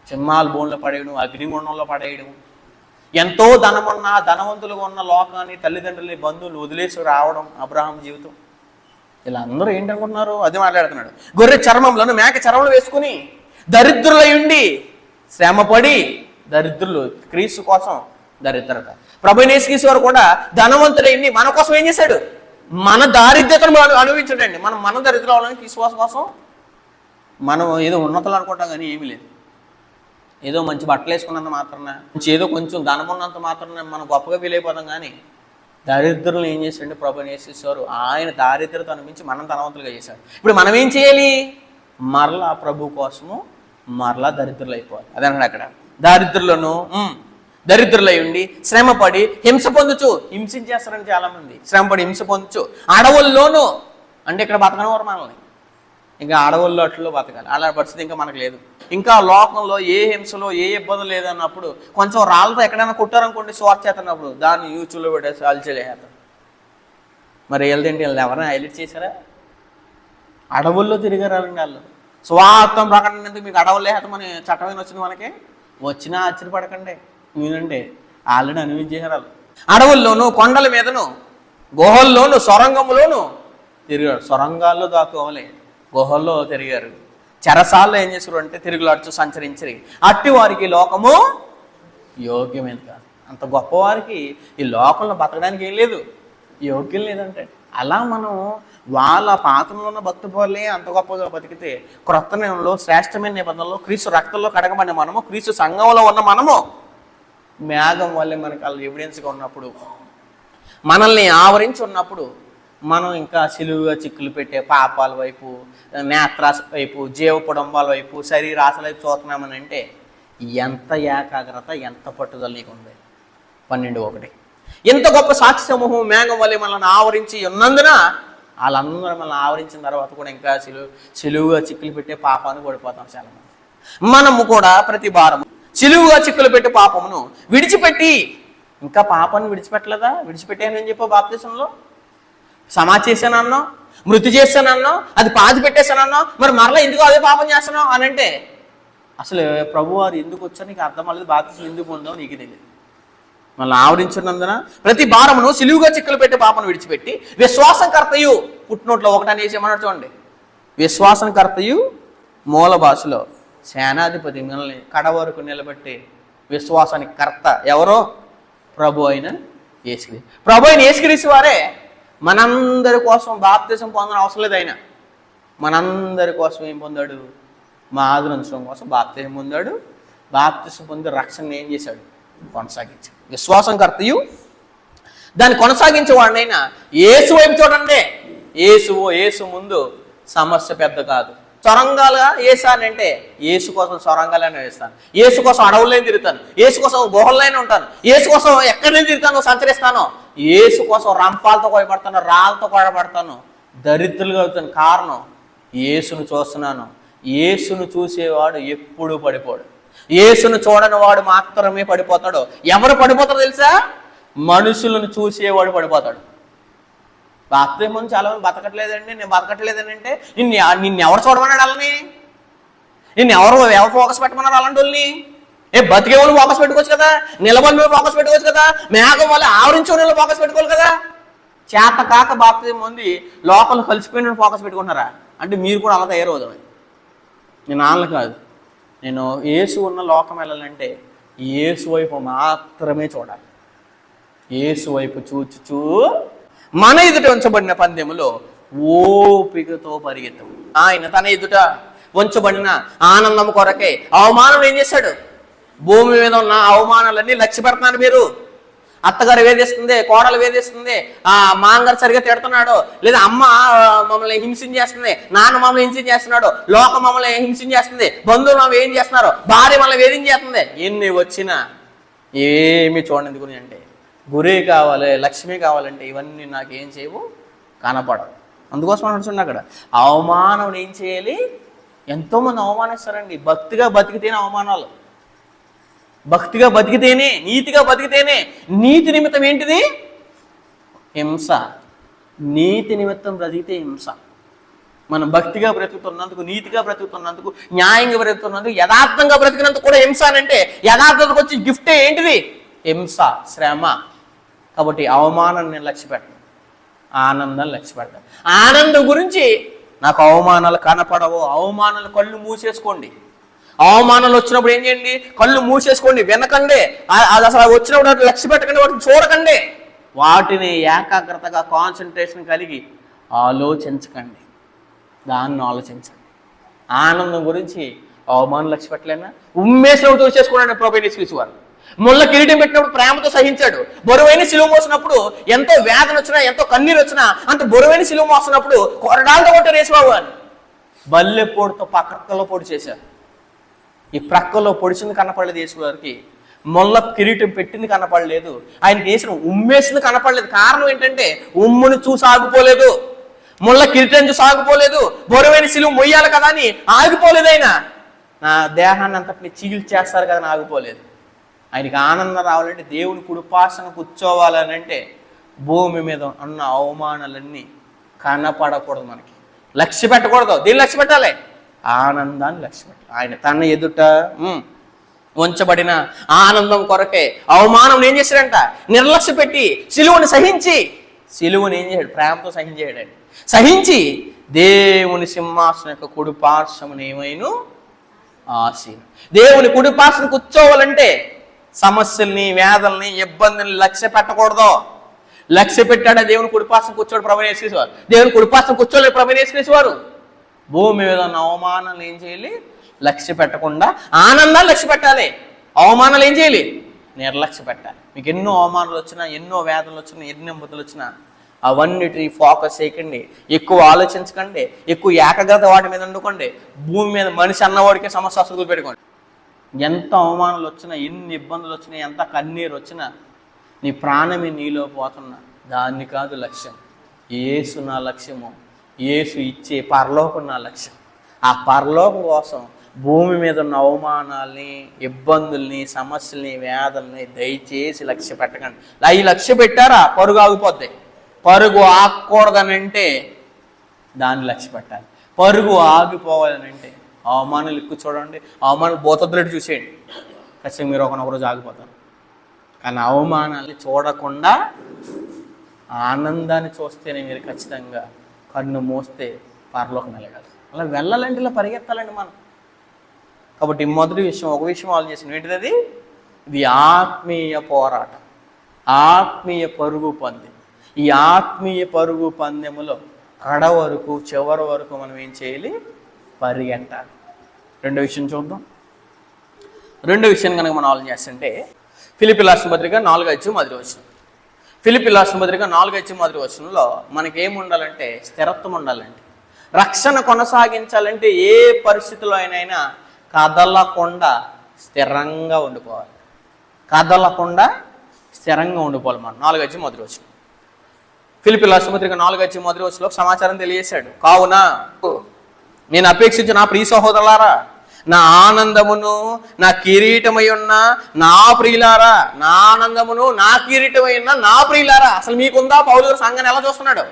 సింహాలు బోన్లో పడేయడం, అగ్నిగుండంలో పడేయడం, ఎంతో ధనవంతులుగా ఉన్న లోకాన్ని, తల్లిదండ్రులని, బంధువులు వదిలేసి రావడం, అబ్రహాం జీవితం. ఇలా అందరూ ఏంటనుకుంటున్నారు? అది మాట్లాడుతున్నాడు. గొర్రె చర్మంలోను మేక చర్మలు వేసుకుని దరిద్రులై ఉండి శ్రమపడి, దరిద్రులు క్రీస్తు కోసం దరిద్రత. ప్రభువైన యేసుక్రీస్తు వారు కూడా ధనవంతుడైంది మన కోసం ఏం చేశాడు? మన దారిద్ర్యతను అనుభవించాడండి. మన దరిద్రం విశ్వాసం కోసం మనం ఏదో ఉన్నతలు అనుకుంటాం కానీ ఏమీ లేదు. ఏదో మంచి బట్టలు వేసుకున్నంత మాత్రాన, ఏదో కొంచెం ధనం ఉన్నంత మాత్రాన మనం గొప్పగా ఫీల్ అయిపోతాం. కానీ దరిద్రులను ఏం చేశాడు? ప్రభువుని యేసుక్రీస్తు ఆయన దారిద్ర్యత అనిపించి మనం ధనవంతులుగా చేశాడు. ఇప్పుడు మనం ఏం చేయాలి? మరలా ప్రభు కోసము మరలా దరిద్రులు అయిపోవాలి. అదే అన్నాడు అక్కడ. దరిద్రులై ఉండి శ్రమపడి హింస పొందుచు, హింసించేస్తారని చాలామంది, శ్రమపడి హింస పొందుచు అడవుల్లోనూ, అంటే ఇక్కడ బతకనివారు మనల్ని, ఇంకా అడవుల్లో అట్లలో బతకాలి. అలా పరిస్థితి ఇంకా మనకు లేదు. ఇంకా లోకంలో ఏ హింసలో ఏ ఇబ్బందులు లేదన్నప్పుడు కొంచెం రాళ్ళతో ఎక్కడైనా కుట్టారనుకోండి, స్వార్థ చేస్తున్నప్పుడు దాన్ని యూట్యూబ్లో పెట్టేసి అల్చేస్తారు. మరి వెళ్దేంటి? వాళ్ళు ఎవరైనా హైలైట్ చేశారా? అడవుల్లో తిరిగారండి వాళ్ళు. స్వార్థం ప్రకటన మీకు అడవుల్లో హేతమని చట్టమైన వచ్చింది మనకి. వచ్చినా ఆశ్చర్యపడకండి, మీనంటే ఆల్రెడీ అనుభవించేశారు వాళ్ళు. అడవుల్లోనూ, కొండల మీదను, గుహల్లోను, సొరంగములోను తిరిగాడు. సొరంగాల్లో దాక్కోవాలి, గుహల్లో తిరిగారు. చెరసాల్లో ఏం చేశారు అంటే తిరుగులాడుచు సంచరించరి. అట్టి వారికి లోకము యోగ్యమైనది కాదు. అంత గొప్పవారికి ఈ లోకంలో బతకడానికి ఏం లేదు, యోగ్యం లేదంటే. అలా మనం వాళ్ళ పాత్రలో ఉన్న భక్తి పోలే అంత గొప్పగా బతికితే, క్రొత్త నిబంధనలో శ్రేష్టమైన నిబంధనలో క్రీస్తు రక్తంలో కడగబడిన మనము, క్రీస్తు సంఘంలో ఉన్న మనము మేఘం వల్లే మనకు వాళ్ళు ఎవిడెన్స్గా ఉన్నప్పుడు, మనల్ని ఆవరించి ఉన్నప్పుడు, మనం ఇంకా సిలువుగా చిక్కులు పెట్టే పాపాల వైపు, నేత్రాశ వైపు, జీవపుడంబాల వైపు, శరీరాశల వైపు చూస్తున్నామని అంటే ఎంత ఏకాగ్రత, ఎంత పట్టుదల నీకు ఉంది. 12:1 ఎంత గొప్ప సాక్షి సమూహం మేఘం వల్లే మనల్ని ఆవరించి ఉన్నందున, వాళ్ళందరూ మనల్ని ఆవరించిన తర్వాత కూడా ఇంకా సిలువుగా చిక్కులు పెట్టే పాపాన్ని పడిపోతాం చాలామంది. మనము కూడా ప్రతి భారము సిలువుగా చిక్కులు పెట్టే పాపమును విడిచిపెట్టి, ఇంకా పాపాన్ని విడిచిపెట్టలేదా? విడిచిపెట్టానని చెప్పి బాప్తిసంలో సమాధి చేశానన్నావు, మృతి చేశానన్నావు, అది పాతి పెట్టేశానన్నావు, మరి మరలా ఎందుకు అదే పాపం చేస్తున్నావు అని అంటే అసలు ప్రభువారు ఎందుకు వచ్చా నీకు అర్థం అవ్వలేదు. బాప్తిసం ఎందుకు పొందావు నీకు తెలియదు. మళ్ళీ ఆవరించున్నందున ప్రతి భారమును సిలువుగా చిక్కులు పెట్టే పాపను విడిచిపెట్టి విశ్వాసం కర్తయు, పుట్టినోట్లో ఒకటని వేసేమన్నాడు చూడండి. విశ్వాసం కర్తయు మూల భాషలో సేనాధిపతి, మిమ్మల్ని కడవరకు నిలబెట్టి విశ్వాసానికి కర్త ఎవరో? ప్రభు అయిన యేసుక్రీస్తు. ప్రభు అయిన యేసుక్రీస్తు వారే మనందరి కోసం బాప్తిసం పొందడం అవసరం లేదు. ఆయన మనందరి కోసం ఏం పొందాడు? మా ఆదరించడం కోసం బాప్తిసం పొందాడు. బాప్తిసం పొంది రక్షణ ఏం చేశాడు? కొనసాగించాడు. విశ్వాసం కర్తయు దాన్ని కొనసాగించేవాడినైనా యేసు వైపు చూడండి. యేసు ముందు సమస్య పెద్ద కాదు. సొరంగాలుగా వేసానంటే యేసు కోసం సొరంగాలైనా వేస్తాను, యేసు కోసం అడవులైనా తిరుగుతాను, యేసు కోసం గుహల్లోనే ఉంటాను, యేసు కోసం ఎక్కడైనా తిరుగుతాను, సంచరిస్తాను, యేసు కోసం రంపాలతో కొడబడతాను, రాళ్ళతో కొడబడతాను, దరిద్రులుగా అవుతాను. కారణం యేసును చూస్తున్నాను. యేసును చూసేవాడు ఎప్పుడూ పడిపోడు. యేసును చూడని వాడు మాత్రమే పడిపోతాడు. ఎవరు పడిపోతారో తెలుసా? మనుషులను చూసేవాడు పడిపోతాడు. బాప్తిసం ముందు చాలా మంది బతకట్లేదండి, నేను బతకట్లేదని అంటే నిన్నెవరు చూడమన్నాడు? వాళ్ళని ఎవరు ఫోకస్ పెట్టమన్నారు? అలాంటి వాళ్ళని బతికే వాళ్ళు ఫోకస్ పెట్టుకోవచ్చు కదా, నిలబడి మీద ఫోకస్ పెట్టుకోవచ్చు కదా, మేఘం వల్ల ఆవరించే వాళ్ళు ఫోకస్ పెట్టుకోవాలి కదా. చేత కాక బాప్తిసం పొంది లోపల కలిసిపోయిన ఫోకస్ పెట్టుకుంటున్నారా అంటే మీరు కూడా అలా తయారవుదాం. నేను ఆళ్ళ కాదు, నేను యేసు ఉన్న లోకం వెళ్ళాలంటే యేసు వైపు మాత్రమే చూడాలి. యేసు వైపు చూచుచూ మన ఎదుట ఉంచబడిన పందెములో ఓపికతో పరిగెత్తు. ఆయన తన ఎదుట ఉంచబడిన ఆనందం కొరకే అవమానం ఏం చేశాడు? భూమి మీద ఉన్న అవమానాలన్నీ లక్ష్య పెడుతున్నారు. మీరు అత్తగారు వేధిస్తుంది, కోడలు వేధిస్తుంది, మాంగారు సరిగా తిడుతున్నాడు, లేదా అమ్మ మమ్మల్ని హింసించేస్తుంది, నాన్న మమ్మల్ని హింసించేస్తున్నాడు, లోకం మమ్మల్ని హింసించేస్తుంది, బంధువులు మమ్మల్ని ఏం చేస్తున్నారు, భార్య మమ్మల్ని వేధించేస్తుంది. ఎన్ని వచ్చినా ఏమి చూడండి గురి అంటే గురి కావాలి, లక్ష్మి కావాలంటే ఇవన్నీ నాకేం చేయవు, కనపడవు. అందుకోసం అంటున్నా అక్కడ అవమానం ఏం చేయాలి? ఎంతోమంది అవమానిస్తారండి. భక్తిగా బతికితేనే అవమానాలు, భక్తిగా బతికితేనే, నీతిగా బతికితేనే. నీతి నిమిత్తం ఏంటిది? హింస. నీతి నిమిత్తం బ్రతికితే హింస. మనం భక్తిగా బ్రతుకుతున్నందుకు, నీతిగా బ్రతుకుతున్నందుకు, న్యాయంగా బ్రతుకుతున్నందుకు, యథార్థంగా బ్రతికినందుకు కూడా హింస అని అంటే యథార్థతకు వచ్చి గిఫ్టే ఏంటిది? హింస, శ్రమ. కాబట్టి అవమానాన్ని నేను లక్ష్య పెట్టను, ఆనందాన్ని లక్ష్య పెడతాను. ఆనందం గురించి నాకు అవమానాలు కనపడవు. అవమానాలు కళ్ళు మూసేసుకోండి. అవమానాలు వచ్చినప్పుడు ఏం చేయండి? కళ్ళు మూసేసుకోండి, వినకండి. అది అసలు వచ్చినప్పుడు లక్ష్య పెట్టకండి, వాటిని చూడకండి. వాటిని ఏకాగ్రతగా కాన్సన్ట్రేషన్ కలిగి ఆలోచించకండి, దాన్ని ఆలోచించండి. ఆనందం గురించి అవమానం లక్ష్య పెట్టలేనా? ఉమ్మేసినప్పుడు తోసేసుకున్నాడు ప్రభువైన యేసుక్రీస్తు వారు. ముళ్ళ కిరీటం పెట్టినప్పుడు ప్రేమతో సహించాడు. బరువైన సిలువ మోసినప్పుడు ఎంతో వేదన వచ్చినా, ఎంతో కన్నీరు వచ్చినా, అంత బరువైన సిలువ మోసినప్పుడు కొరడాలతో కొట్టారు యేసుబాబు అని. బల్లె పొడితో ప్రక్కలో పొడి చేశారు. ఈ ప్రక్కలో పొడిచింది కనపడలేదు యేసు గారికి, ముళ్ళ కిరీటం పెట్టింది కనపడలేదు, ఆయనకి వేసిన ఉమ్మేసింది కనపడలేదు. కారణం ఏంటంటే ఉమ్ముని చూసి ఆగిపోలేదు, ముళ్ళ కిరీటం చూసి ఆగిపోలేదు, బరువైన సిలువ మొయ్యాలి కదా అని ఆగిపోలేదు. ఆయన నా దేహాన్ని అంతటిని చీల్చేస్తారు కదా అని ఆగిపోలేదు. ఆయనకి ఆనందం రావాలంటే, దేవుని కుడిపాసన కూర్చోవాలని అంటే భూమి మీద ఉన్న అవమానాలన్నీ కనపడకూడదు, మనకి లక్ష్య పెట్టకూడదు. దీన్ని లక్ష్య పెట్టాలి, ఆనందాన్ని లక్ష్య పెట్టాలి. ఆయన తన ఎదుట ఉంచబడిన ఆనందం కొరకే అవమానం ఏం చేశాడంట? నిర్లక్ష్య పెట్టి సిలువని సహించి, సిలువని ఏం చేశాడు? ప్రేమతో సహించాడండి. సహించి దేవుని సింహాసనం యొక్క కుడిపార్శ్వమును ఏమైనా ఆసీన. దేవుని కుడిపార్శ్వన కూర్చోవాలంటే సమస్యల్ని, వేదల్ని, ఇబ్బందుల్ని లక్ష్య పెట్టకూడదు. లక్ష్య పెట్టాడా దేవుని కుడిపార్శ్వన కూర్చోడు ప్రభువైన యేసుక్రీస్తు వారు. దేవుని కుడిపార్శ్వన కూర్చోలేదు ప్రభువైన యేసుక్రీస్తు వారు. భూమి మీద ఉన్న అవమానాలు ఏం చేయాలి? లక్ష్య పెట్టకుండా ఆనందాలు లక్ష్య పెట్టాలి. అవమానాలు ఏం చేయాలి? నిర్లక్ష్య పెట్టాలి. మీకు ఎన్నో అవమానాలు వచ్చినా, ఎన్నో వేదనలు వచ్చినా, ఎన్నో ఇబ్బందులు వచ్చినా అవన్నిటిని ఫోకస్ చేయకండి, ఎక్కువ ఆలోచించకండి, ఎక్కువ ఏకాగ్రత వాటి మీద వండుకోండి. భూమి మీద మనిషి అన్నవాడికే సమస్య అసలు పెట్టుకోండి. ఎంత అవమానాలు వచ్చినా, ఎన్ని ఇబ్బందులు వచ్చినా, ఎంత కన్నీరు వచ్చినా, నీ ప్రాణమే నీలో పోతున్నా, దాన్ని కాదు లక్ష్యం. యేసు నా లక్ష్యము, యేసు ఇచ్చే పరలోకం నా లక్ష్యం. ఆ పరలోకం కోసం భూమి మీద ఉన్న అవమానాల్ని, ఇబ్బందుల్ని, సమస్యల్ని, వేదల్ని దయచేసి లక్ష్య పెట్టకండి. అవి లక్ష్య పెట్టారా పరుగు ఆగిపోద్ది. పరుగు ఆగకూడదని అంటే దాన్ని లక్ష్య పెట్టాలి. పరుగు ఆగిపోవాలని అంటే అవమానాలు ఎక్కువ చూడండి, అవమానాలు బోతద్దులట్టు చూసేయండి, ఖచ్చితంగా మీరు ఒకరోజు ఆగిపోతారు. కానీ అవమానాన్ని చూడకుండా ఆనందాన్ని చూస్తేనే మీరు ఖచ్చితంగా కన్ను మోస్తే పరలోకం వెళ్ళగలరు. అలా వెళ్ళాలంటే ఇలా పరిగెత్తాలండి మనం. కాబట్టి మొదటి విషయం, ఒక విషయం ఆలోచించిన ఏంటిది? అది ఇది ఆత్మీయ పోరాటం, ఆత్మీయ పరుగు పందెం. ఈ ఆత్మీయ పరుగు పందెములో కడ వరకు, చివరి వరకు మనం ఏం చేయాలి? పరిగెట్టాలి. రెండో విషయం చూద్దాం. రెండో విషయం కనుక మనం ఆలోచన చేస్తుంటే ఫిలిప్పీ రాసిన పత్రిక 4:10. ఫిలిప్పీ రాసిన పత్రిక 4:10 మనకి ఏముండాలంటే స్థిరత్వం ఉండాలంటే, రక్షణ కొనసాగించాలంటే ఏ పరిస్థితిలో అయినా కదలకుండా స్థిరంగా ఉండిపోవాలి. కదలకుండా స్థిరంగా ఉండిపోవాలి మనం. 4:10 ఫిలిప్పీ రాసిన పత్రిక 4:10 సమాచారం తెలియజేశాడు. కావున నేను అపేక్షించిన నా ప్రియ సహోదరులారా, నా ఆనందమును నా కిరీటమై ఉన్న నా ప్రియులారా, నా ఆనందమును నా కిరీటమై ఉన్న నా ప్రియులారా. అసలు మీకుందా? పౌలు గారు సంఘాన్ని ఎలా చూస్తున్నాడు?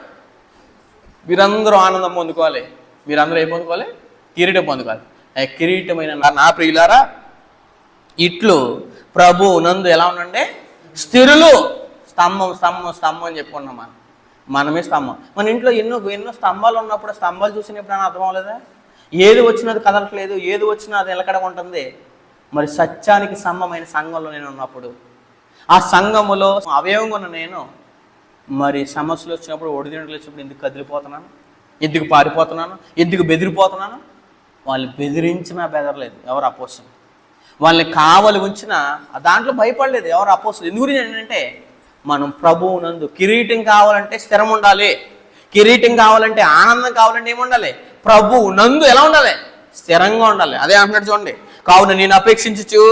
మీరందరూ ఆనందం పొందుకోవాలి. మీరందరూ ఏం పొందుకోవాలి? కిరీటం పొందుకోవాలి. కిరీటమైన నా ప్రియులారా, ఇట్లు ప్రభు నందు ఎలా ఉండండి? స్థిరులు. స్తంభం స్తంభం స్తంభం అని చెప్పుకున్నాం. మనమే స్తంభం. మన ఇంట్లో ఎన్నో స్తంభాలు ఉన్నప్పుడు స్తంభాలు చూసినప్పుడు అని అర్థం అవ్వలేదా? ఏది వచ్చినది కదలట్లేదు, ఏది వచ్చినా అది నిలకడగా ఉంటుంది. మరి సత్యానికి స్తంభమైన సంఘంలో నేను ఉన్నప్పుడు, ఆ సంఘములో అవయవంగా ఉన్న నేను మరి సమస్యలు వచ్చినప్పుడు, ఒడిదిండులు వచ్చినప్పుడు ఎందుకు కదిలిపోతున్నాను? ఎందుకు పారిపోతున్నాను? ఎందుకు బెదిరిపోతున్నాను? వాళ్ళు బెదిరించినా బెదరలేదు ఎవరు అపోస్తలులు. వాళ్ళని కావలి ఉంచినా దాంట్లో భయపడలేదు ఎవరు అపోస్తలులు. ఎందు గురించి ఏంటంటే మనం ప్రభువునందు కిరీటం కావాలంటే స్థిరం ఉండాలి. కిరీటం కావాలంటే, ఆనందం కావాలంటే ఏముండాలి? ప్రభువు నందు ఎలా ఉండాలి? స్థిరంగా ఉండాలి. అదే అంటున్నాడు చూడండి. కావున నేను అపేక్షించు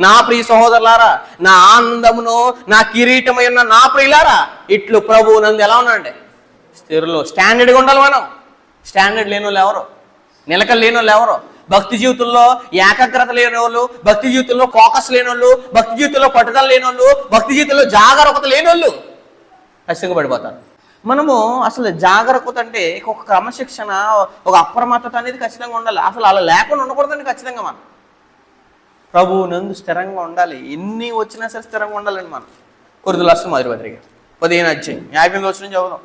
నా ప్రియ సహోదరులారా, నా ఆనందమును నా కిరీటమై ఉన్న నా ప్రియులారా, ఇట్లు ప్రభువు నందు ఎలా ఉండండి? స్థిరులు. స్టాండర్డ్గా ఉండాలి మనం. స్టాండర్డ్ లేని వాళ్ళు ఎవరు? నిలకలు లేని వాళ్ళు ఎవరు? భక్తి జీవితంలో ఏకాగ్రత లేని వాళ్ళు, భక్తి జీవితంలో ఫోకస్ లేని వాళ్ళు, భక్తి జీవితంలో పట్టుదల లేని వాళ్ళు, భక్తి జీవితంలో జాగరూకత లేని వాళ్ళు ఖచ్చితంగా పడిపోతారు. మనము అసలు జాగరూకత అంటే ఒక క్రమశిక్షణ, ఒక అప్రమత్తత అనేది ఖచ్చితంగా ఉండాలి. అసలు అలా లేకుండా ఉండకూడదండి. ఖచ్చితంగా మనం ప్రభువు నందు స్థిరంగా ఉండాలి. ఎన్ని వచ్చినా సరే స్థిరంగా ఉండాలండి మనం. కొరింథీయులకు రాసిన మొదటి పత్రిక 15వ అధ్యాయం 58వ వచనం చదువుదాం.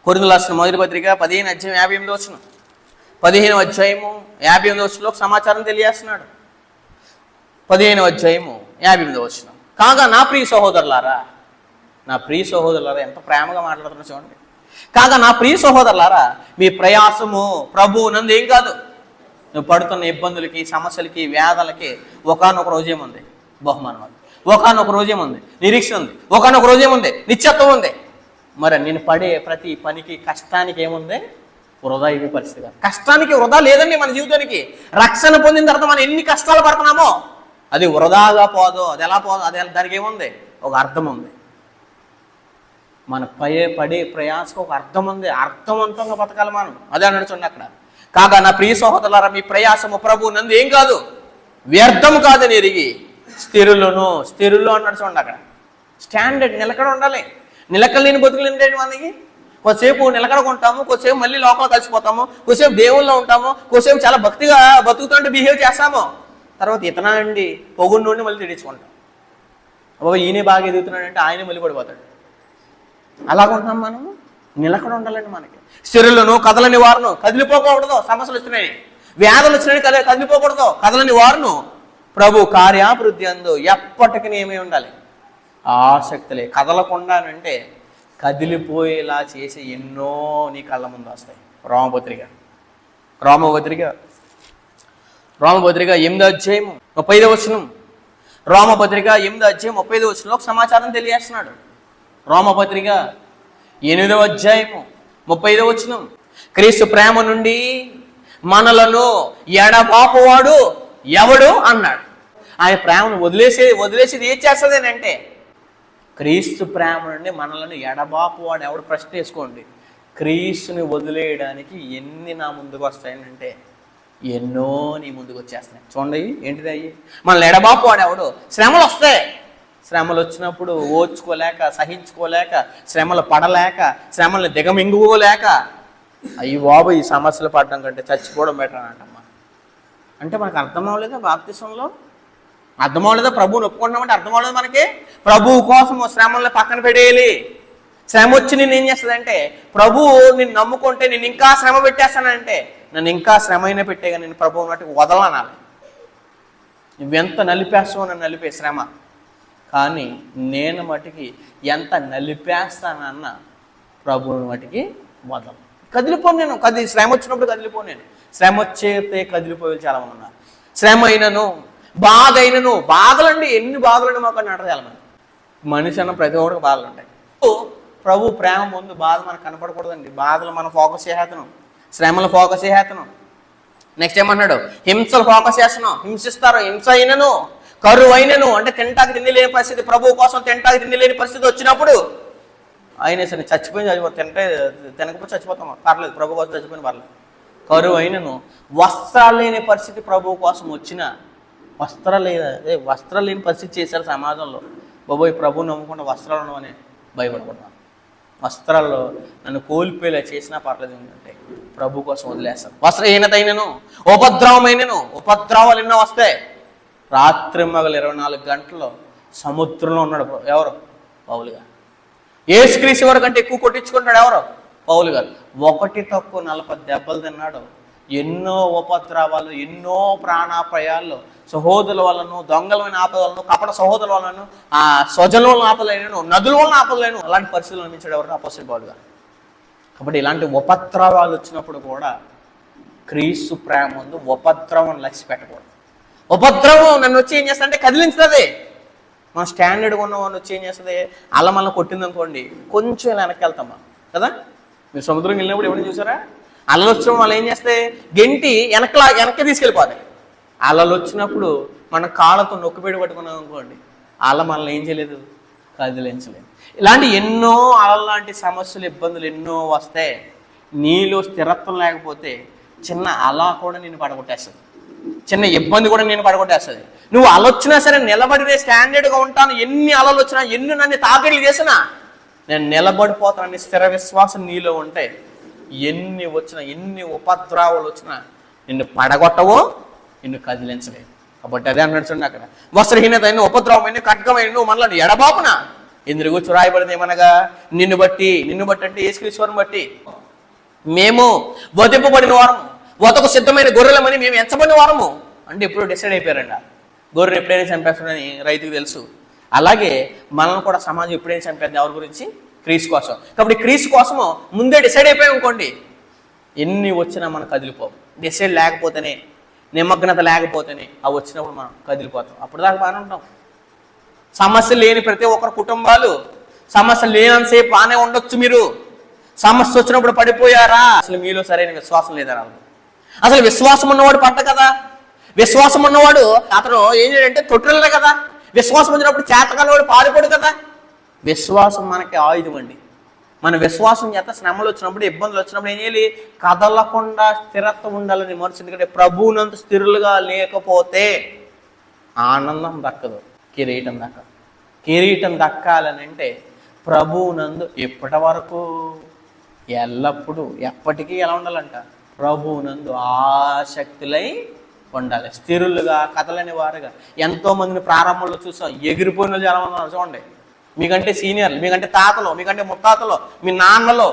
కొరింథీయులకు రాసిన మొదటి పత్రిక 15వ అధ్యాయం 58వ వచనం. 15వ అధ్యాయము 58వ వచనంలో సమాచారం తెలియజేస్తున్నాడు. 15వ అధ్యాయము 58వ వచనం. కాగా నా ప్రియ సహోదరులారా, నా ప్రియ సహోదరులారా, ఎంత ప్రేమగా మాట్లాడుతున్నా చూడండి. కాగా నా ప్రియ సహోదరులారా, మీ ప్రయాసము ప్రభువు నందు ఏం కాదు. నువ్వు పడుతున్న ఇబ్బందులకి, సమస్యలకి, వ్యాధులకి ఒకానొక రోజేముంది బహుమానం. అది ఒకానొక రోజేముంది నిరీక్షణ ఉంది. ఒకానొక రోజేముంది నిత్యత్వం ఉంది. మరి నేను పడే ప్రతి పనికి, కష్టానికి ఏముంది? వృధా ఇవి పరిస్థితి కాదు. కష్టానికి వృధా లేదండి మన జీవితానికి. రక్షణ పొందిన తర్వాత మనం ఎన్ని కష్టాలు పడుతున్నామో అది వృధాగా పోదు. అది ఎలా పోదు? అది దానికి ఏముంది? ఒక అర్థం ఉంది. మన పడే ప్రయాసకు ఒక అర్థం ఉంది. అర్థవంతంగా బతకాలి మనం. అదే నడుచుండి అక్కడ. కాగా నా ప్రియ సహోదరులారా, మీ ప్రయాసము ప్రభువు నందు ఏం కాదు, వ్యర్థం కాదని ఎరిగి స్థిరులు అన్నాడు చూడండి అక్కడ. స్టాండర్డ్ నిలకడ ఉండాలి. నిలకడ లేని బతుకులు ఏంటంటే మనకి కొద్దిసేపు నిలకడగా ఉంటాము, కొద్దిసేపు మళ్ళీ లోపల కలిసిపోతాము, కొద్దిసేపు దేవుల్లో ఉంటాము, కొద్దిసేపు చాలా భక్తిగా బతుకుతుంటే బిహేవ్ చేస్తాము. తర్వాత ఇతనా అండి పొగుడు నుండి మళ్ళీ తెడించుకుంటాం. బాబా ఈయనే బాగా ఎదుగుతున్నాడంటే ఆయనే మళ్ళీ పడిపోతాడు. అలాగుంటున్నాం మనము. నిలకడ ఉండాలండి మనకి. స్థిరులను కదలని వారును, కదిలిపోకూడదు. సమస్యలు వచ్చినాయి, వ్యాధులు వచ్చినాయి, కదిలిపోకూడదు. కదలని వారును ప్రభు కార్యాభివృద్ధి అందు ఎప్పటికీ ఏమై ఉండాలి? ఆసక్తులే. కదలకుండానంటే కదిలిపోయేలా చేసే ఎన్నో నీ కళ్ళ ముందు వస్తాయి. రోమపత్రిక 8వ అధ్యాయం 35వ వచనం. రోమపత్రిక 8వ అధ్యాయం 35వ వచనంలో ఒక సమాచారం తెలియజేస్తున్నాడు. రోమపత్రిక 8వ అధ్యాయము 35వ వచనం. క్రీస్తు ప్రేమ నుండి మనలను ఎడబాపువాడు ఎవడు అన్నాడు. ఆయన ప్రేమను వదిలేసేది ఏం చేస్తుంది అంటే, క్రీస్తు ప్రేమ నుండి మనలను ఎడబాపువాడు ఎవడు? ప్రశ్న వేసుకోండి. క్రీస్తుని వదిలేయడానికి ఎన్ని నా ముందుకు వస్తాయనంటే ఎన్నో నీ ముందుకు వచ్చేస్తాయి. చూడండి ఏంటిది అయ్యి. మనల్ని ఎడబాపువాడు ఎవడు? శ్రమలు వస్తాయి. శ్రమలు వచ్చినప్పుడు ఓర్చుకోలేక, సహించుకోలేక, శ్రమలు పడలేక, శ్రమల్ని దిగమింగుకోలేక, అయ్యి బాబు ఈ సమస్యలు పడడం కంటే చచ్చిపోవడం బెటర్ అని అంటమ్మా. అంటే మనకు అర్థం అవ్వలేదా? బాప్తిసంలో అర్థం అవ్వలేదా? ప్రభువుని ఒప్పుకుంటామంటే అర్థం అవ్వలేదు మనకి. ప్రభువు కోసం శ్రమల్ని పక్కన పెట్టేయాలి. శ్రమ వచ్చి నేను ఏం చేస్తుందంటే, ప్రభువు నిన్ను నమ్ముకుంటే నేను ఇంకా శ్రమ పెట్టేస్తానంటే, నన్ను ఇంకా శ్రమ అయినా పెట్టేగా నేను ప్రభువు మటుకు వదలనాలి. నువ్వెంత నలిపేస్తావో నన్ను నలిపే శ్రమ, కానీ నేను మటుకి ఎంత నలిపేస్తానన్న ప్రభువుని మటుకి వదలను. కదిలిపోను నేను. శ్రమ వచ్చినప్పుడు కదిలిపోను నేను. శ్రమ వచ్చేస్తే కదిలిపోయి చాలామంది ఉన్నారు. శ్రమ అయినను, బాధ అయినను, బాధలండి ఎన్ని బాధలండి మాకు అని అంటారు చాలామంది. మనిషి అన్న ప్రతి ఒక్కరికి బాధలు ఉంటాయి. ప్రభు ప్రేమ ముందు బాధ మనకు కనపడకూడదండి. బాధలు మనం ఫోకస్ చేసేతను, శ్రమలు ఫోకస్ చేసేతను. నెక్స్ట్ ఏమన్నాడు? హింసలు ఫోకస్ చేస్తున్నాం. హింసిస్తారు. హింస అయినను, కరువు అయినను, అంటే తింటాకి తిండి లేని పరిస్థితి, ప్రభువు కోసం తింటాకి తిండి లేని పరిస్థితి వచ్చినప్పుడు అయినా సరే చచ్చిపోయింది, తినకపోతే చచ్చిపోతాం పర్లేదు, ప్రభు కోసం చచ్చిపోయిన పర్లేదు. కరువు అయినను, వస్త్రాలు లేని పరిస్థితి ప్రభువు కోసం వచ్చిన, వస్త్రాలు లేని పరిస్థితి చేశారు సమాజంలో. బాబోయ్ ప్రభువు నమ్ముకుంటే వస్త్రాలు ఉండవని భయపడుకుంటున్నాను. వస్త్రాల్లో నన్ను కోల్పోయేలా చేసినా పర్లేదు, ఏంటంటే ప్రభు కోసం వదిలేస్తాను. వస్త్రహీనత అయినను, ఉపద్రవాలు ఎన్నో వస్తాయి. రాత్రి మగలు 24 గంటలు సముద్రంలో ఉన్నాడు ఎవరు? పౌలు గారు. యేసుక్రీస్తు వరకు కంటే ఎక్కువ కొట్టించుకుంటాడు ఎవరు? పౌలు గారు. 1 తక్కువ 40 దెబ్బలు తిన్నాడు. ఎన్నో ఉపద్రవాలు, ఎన్నో ప్రాణాపాయాలు, సహోదరుల వలను, దొంగలమైన ఆపదలను, కపట సహోదరుల వలను, స్వజనుల వలన ఆపదలేను, నదుల వలన ఆపదలేను, అలాంటి పరిస్థితులు అనిపించాడు ఎవరు? అపోస్తలుడు పౌలు గారు. కాబట్టి ఇలాంటి ఉపద్రవాలు వచ్చినప్పుడు కూడా క్రీస్తు ప్రేమ ముందు ఉపద్రవం లక్ష్య పెట్టకూడదు. ఉపద్రవం నన్ను వచ్చి ఏం చేస్తా అంటే కదిలించుతుంది. మనం స్టాండర్డ్గా ఉన్న వాడిని వచ్చి ఏం చేస్తుంది? అలా మనం కొట్టింది అనుకోండి, కొంచెం ఇలా వెనక్కి వెళ్తామా కదా. మీరు సముద్రం వెళ్ళినప్పుడు ఎవరిని చూసారా? అలలు వచ్చినప్పుడు వాళ్ళు ఏం చేస్తే గెంటి వెనక్కి తీసుకెళ్ళిపోతాయి. అలలు వచ్చినప్పుడు మనం కాళ్ళతో నొక్కిపెట్టి పట్టుకున్నాం అనుకోండి, అల మనల్ని ఏం చేయలేదు, కదిలించలేము. ఇలాంటి ఎన్నో అలలాంటి సమస్యలు, ఇబ్బందులు ఎన్నో వస్తాయి. నీలో స్థిరత్వం లేకపోతే చిన్న అల కూడా నేను పడగొట్టేస్తుంది, చిన్న ఇబ్బంది కూడా నేను పడగొట్టేస్తుంది. నువ్వు అలొచ్చినా సరే నిలబడినే స్టాండర్డ్గా ఉంటాను, ఎన్ని అలలు వచ్చినా, ఎన్ని నన్ను తాకిడిలు చేసినా నేను నిలబడిపోతానని స్థిర విశ్వాసం నీలో ఉంటే ఎన్ని వచ్చినా, ఎన్ని ఉపద్రవాలు వచ్చినా నిన్ను పడగొట్టవో, నిన్ను కదిలించలేవు. కాబట్టి అదే అన్నాడు చూడండి అక్కడ, వస్త్రహీనత అయిన, ఉపద్రవమైన, ఖడ్గమైన నువ్వు మనల్ని ఎడబాపున ఇందులో గురించి రాయబడింది ఏమనగా, నిన్ను బట్టి అంటే యేసుక్రీస్తుని బట్టి మేము వధింపబడిన వారము, వతకు సిద్ధమైన గొర్రెలమని మేము ఎంచబడిన వారము. అంటే ఎప్పుడు డిసైడ్ అయిపోయారంట, గొర్రెలు ఎప్పుడైనా చంపేస్తాడని రైతుకు తెలుసు. అలాగే మనల్ని కూడా సమాజం ఎప్పుడైనా చంపేది ఎవరి గురించి? క్రీస్తు కోసం. కాబట్టి క్రీస్తు కోసము ముందే డిసైడ్ అయిపోయాం అనుకోండి, ఎన్ని వచ్చినా మనం కదిలిపోం. డిసైడ్ లేకపోతేనే, నిమగ్నత లేకపోతేనే అవి వచ్చినప్పుడు మనం కదిలిపోతాం. అప్పుడు దాకా బాగానే ఉంటాం. సమస్య లేని ప్రతి ఒక్కరు కుటుంబాలు, సమస్య లేనంతసేపు బాగానే ఉండొచ్చు. మీరు సమస్య వచ్చినప్పుడు పడిపోయారా? అసలు మీలో సరైన విశ్వాసం లేదా? అసలు విశ్వాసం ఉన్నవాడు పడ్డ కదా. విశ్వాసం ఉన్నవాడు అతను ఏం చేయాలంటే తొట్టిల్లే కదా. విశ్వాసం వచ్చినప్పుడు చేతకాలవాడు పారిపోడు కదా. విశ్వాసం మనకి ఆయుధం అండి. మన విశ్వాసం చేత శ్రమలు వచ్చినప్పుడు, ఇబ్బందులు వచ్చినప్పుడు ఏం చేయాలి? కదలకుండా స్థిరత్వం ఉండాలని మనసు. ఎందుకంటే ప్రభువునందు స్థిరులుగా లేకపోతే ఆనందం దక్కదు, కిరీటం దక్కదు. కిరీటం దక్కాలని అంటే ప్రభువునందు ఎప్పటి వరకు, ఎల్లప్పుడూ, ఎప్పటికీ ఎలా ఉండాలంట? ప్రభువునందు ఆసక్తులై ఉండాలి, స్థిరులుగా, కదలని వారుగా. ఎంతోమందిని ప్రారంభంలో చూసాం, ఎగిరిపోయిన చాలా మంది ఉన్నారు చూడండి. మీకంటే సీనియర్లు, మీకంటే తాతలు, మీకంటే ముత్తాతలు, మీ నాన్నలో,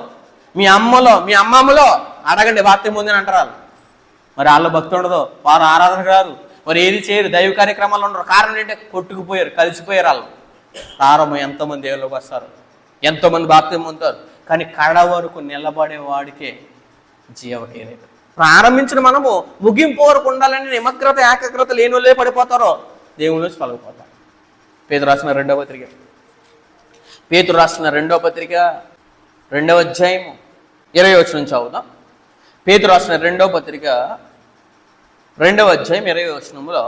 మీ అమ్మలో, మీ అమ్మమ్మలో అడగండి బాప్తిసం పొందిన అంటారు. మరి వాళ్ళ భక్తి ఉండదు, వారు ఆరాధన గారు, వారు ఏది చేయరు, దైవ కార్యక్రమాలు ఉండరు. కారణం ఏంటంటే కొట్టుకుపోయారు, కలిసిపోయారు. వాళ్ళు ప్రారంభం ఎంతోమంది దేవుళ్ళకి వస్తారు, ఎంతోమంది బాప్తిసం పొందుతారు. కానీ కడ వరకు నిలబడే వాడికే జీవకిరీటం. ప్రారంభించిన మనము ముగింపు వరకు ఉండాలని నిమగ్నత, ఏకాగ్రత లేని వాళ్ళే పడిపోతారో దేవుళ్ళు పలిగిపోతారు. పేతురు రాసిన రెండవ పత్రిక 2వ అధ్యాయము 20 వచనం చదువుదాం. పేతురు రాసిన 2వ పత్రిక 2వ అధ్యాయం 20 వచనంలో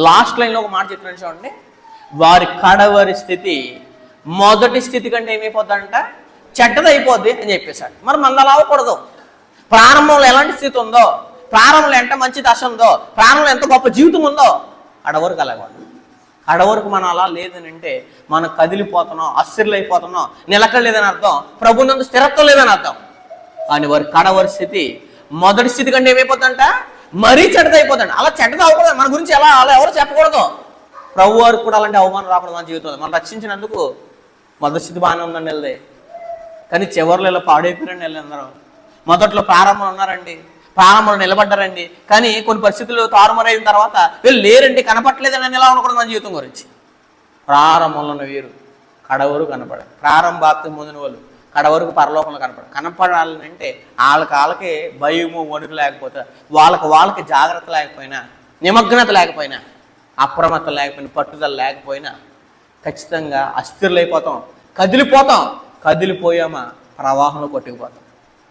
లాస్ట్ లైన్లో ఒక మాట చెప్తున్నాను చూడండి. వారి కడవరి స్థితి మొదటి స్థితి కంటే ఏమైపోద్దంట? చెడ్డదైపోద్ది అని చెప్పేశాడు. మరి మన అలా అవ్వకూడదు. ప్రారంభంలో ఎలాంటి స్థితి ఉందో, ప్రారంభంలో ఎంత మంచి దశ ఉందో, ప్రారంభంలో ఎంత గొప్ప జీవితం ఉందో, అడవరకు అలాగ. అడవరకు మనం అలా లేదని అంటే మనం కదిలిపోతున్నాం, అస్థిరులు అయిపోతున్నాం, నిలకడలేదని అర్థం, ప్రభునందు స్థిరత్వం లేదని అర్థం. కానీ వారి కడవరి స్థితి మొదటి స్థితి కంటే ఏమైపోతుందంట? మరీ చెడ్డదైపోతుంది. అలా చెడ్డది అవ్వకూడదు. మన గురించి అలా ఎవరు చెప్పకూడదు. ప్రభు వారికి కూడా అలాంటి అవమానం రాకూడదు మన జీవితంలో. మనం రక్షించినందుకు మొదటి స్థితి బాగానే ఉందండి వెళ్ళే, కానీ చివరిలో ఇలా పాడైపోయారండి వెళ్ళి. అందరూ మొదట్లో ప్రారంభంలో ఉన్నారండి, ప్రారంభంలో నిలబడ్డారండి, కానీ కొన్ని పరిస్థితులు తారుమారైన తర్వాత వీళ్ళు లేరండి, కనపట్లేదని ఎలా ఉండకూడదు మన జీవితం గురించి. ప్రారంభంలో ఉన్న వీరు కడవరకు కనపడాలి. ప్రారంభ బాప్తిసం పొందిన వాళ్ళు కడవరకు పరలోకంలో కనపడాలని అంటే వాళ్ళకి భయము, వణుకు లేకపోతే, వాళ్ళకి జాగ్రత్త లేకపోయినా, నిమగ్నత లేకపోయినా, అప్రమత్తం లేకపోయినా, పట్టుదల లేకపోయినా ఖచ్చితంగా అస్థిరులైపోతాం, కదిలిపోయామా ప్రవాహంలో కొట్టుకుపోతాం.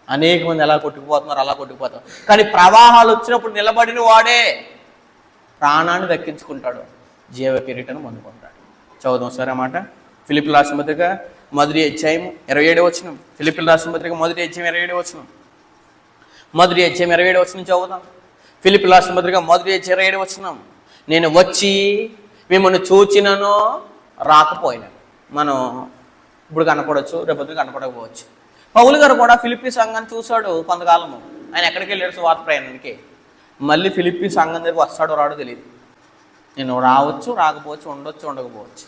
అనేక మంది ఎలా కొట్టుకుపోతున్నారు, అలా కొట్టుకుపోతాం. కానీ ప్రవాహాలు వచ్చినప్పుడు నిలబడిన వాడే ప్రాణాన్ని దక్కించుకుంటాడు, జీవ కిరీటాన్ని పొందుకుంటాడు. చదువుదాం సరే అన్నమాట. ఫిలిప్పీయుల రాసిన పత్రిక 1వ అధ్యాయం 27వ వచనం. ఫిలిప్పీయుల రాసిన పత్రిక 1వ అధ్యాయం 27వ వచనం. 1వ అధ్యాయం 27వ వచనం చదువుదాం. ఫిలిప్పీయుల రాసిన పత్రిక 1వ అధ్యాయం 27వ వచనం. నేను వచ్చి మిమ్మల్ని చూచినను రాకపోయినా. మనం ఇప్పుడు కనపడవచ్చు, రేపొద్దున కనపడకపోవచ్చు. పౌలు గారు కూడా ఫిలిప్పీ సంఘాన్ని చూశాడు కొంతకాలము. ఆయన ఎక్కడికి వెళ్ళాడు? సువార్త ప్రయాణానికి. మళ్ళీ ఫిలిప్పీ సంఘం దగ్గరికి వస్తాడో రాడో తెలియదు. నేను రావచ్చు, రాకపోవచ్చు, ఉండొచ్చు, ఉండకపోవచ్చు.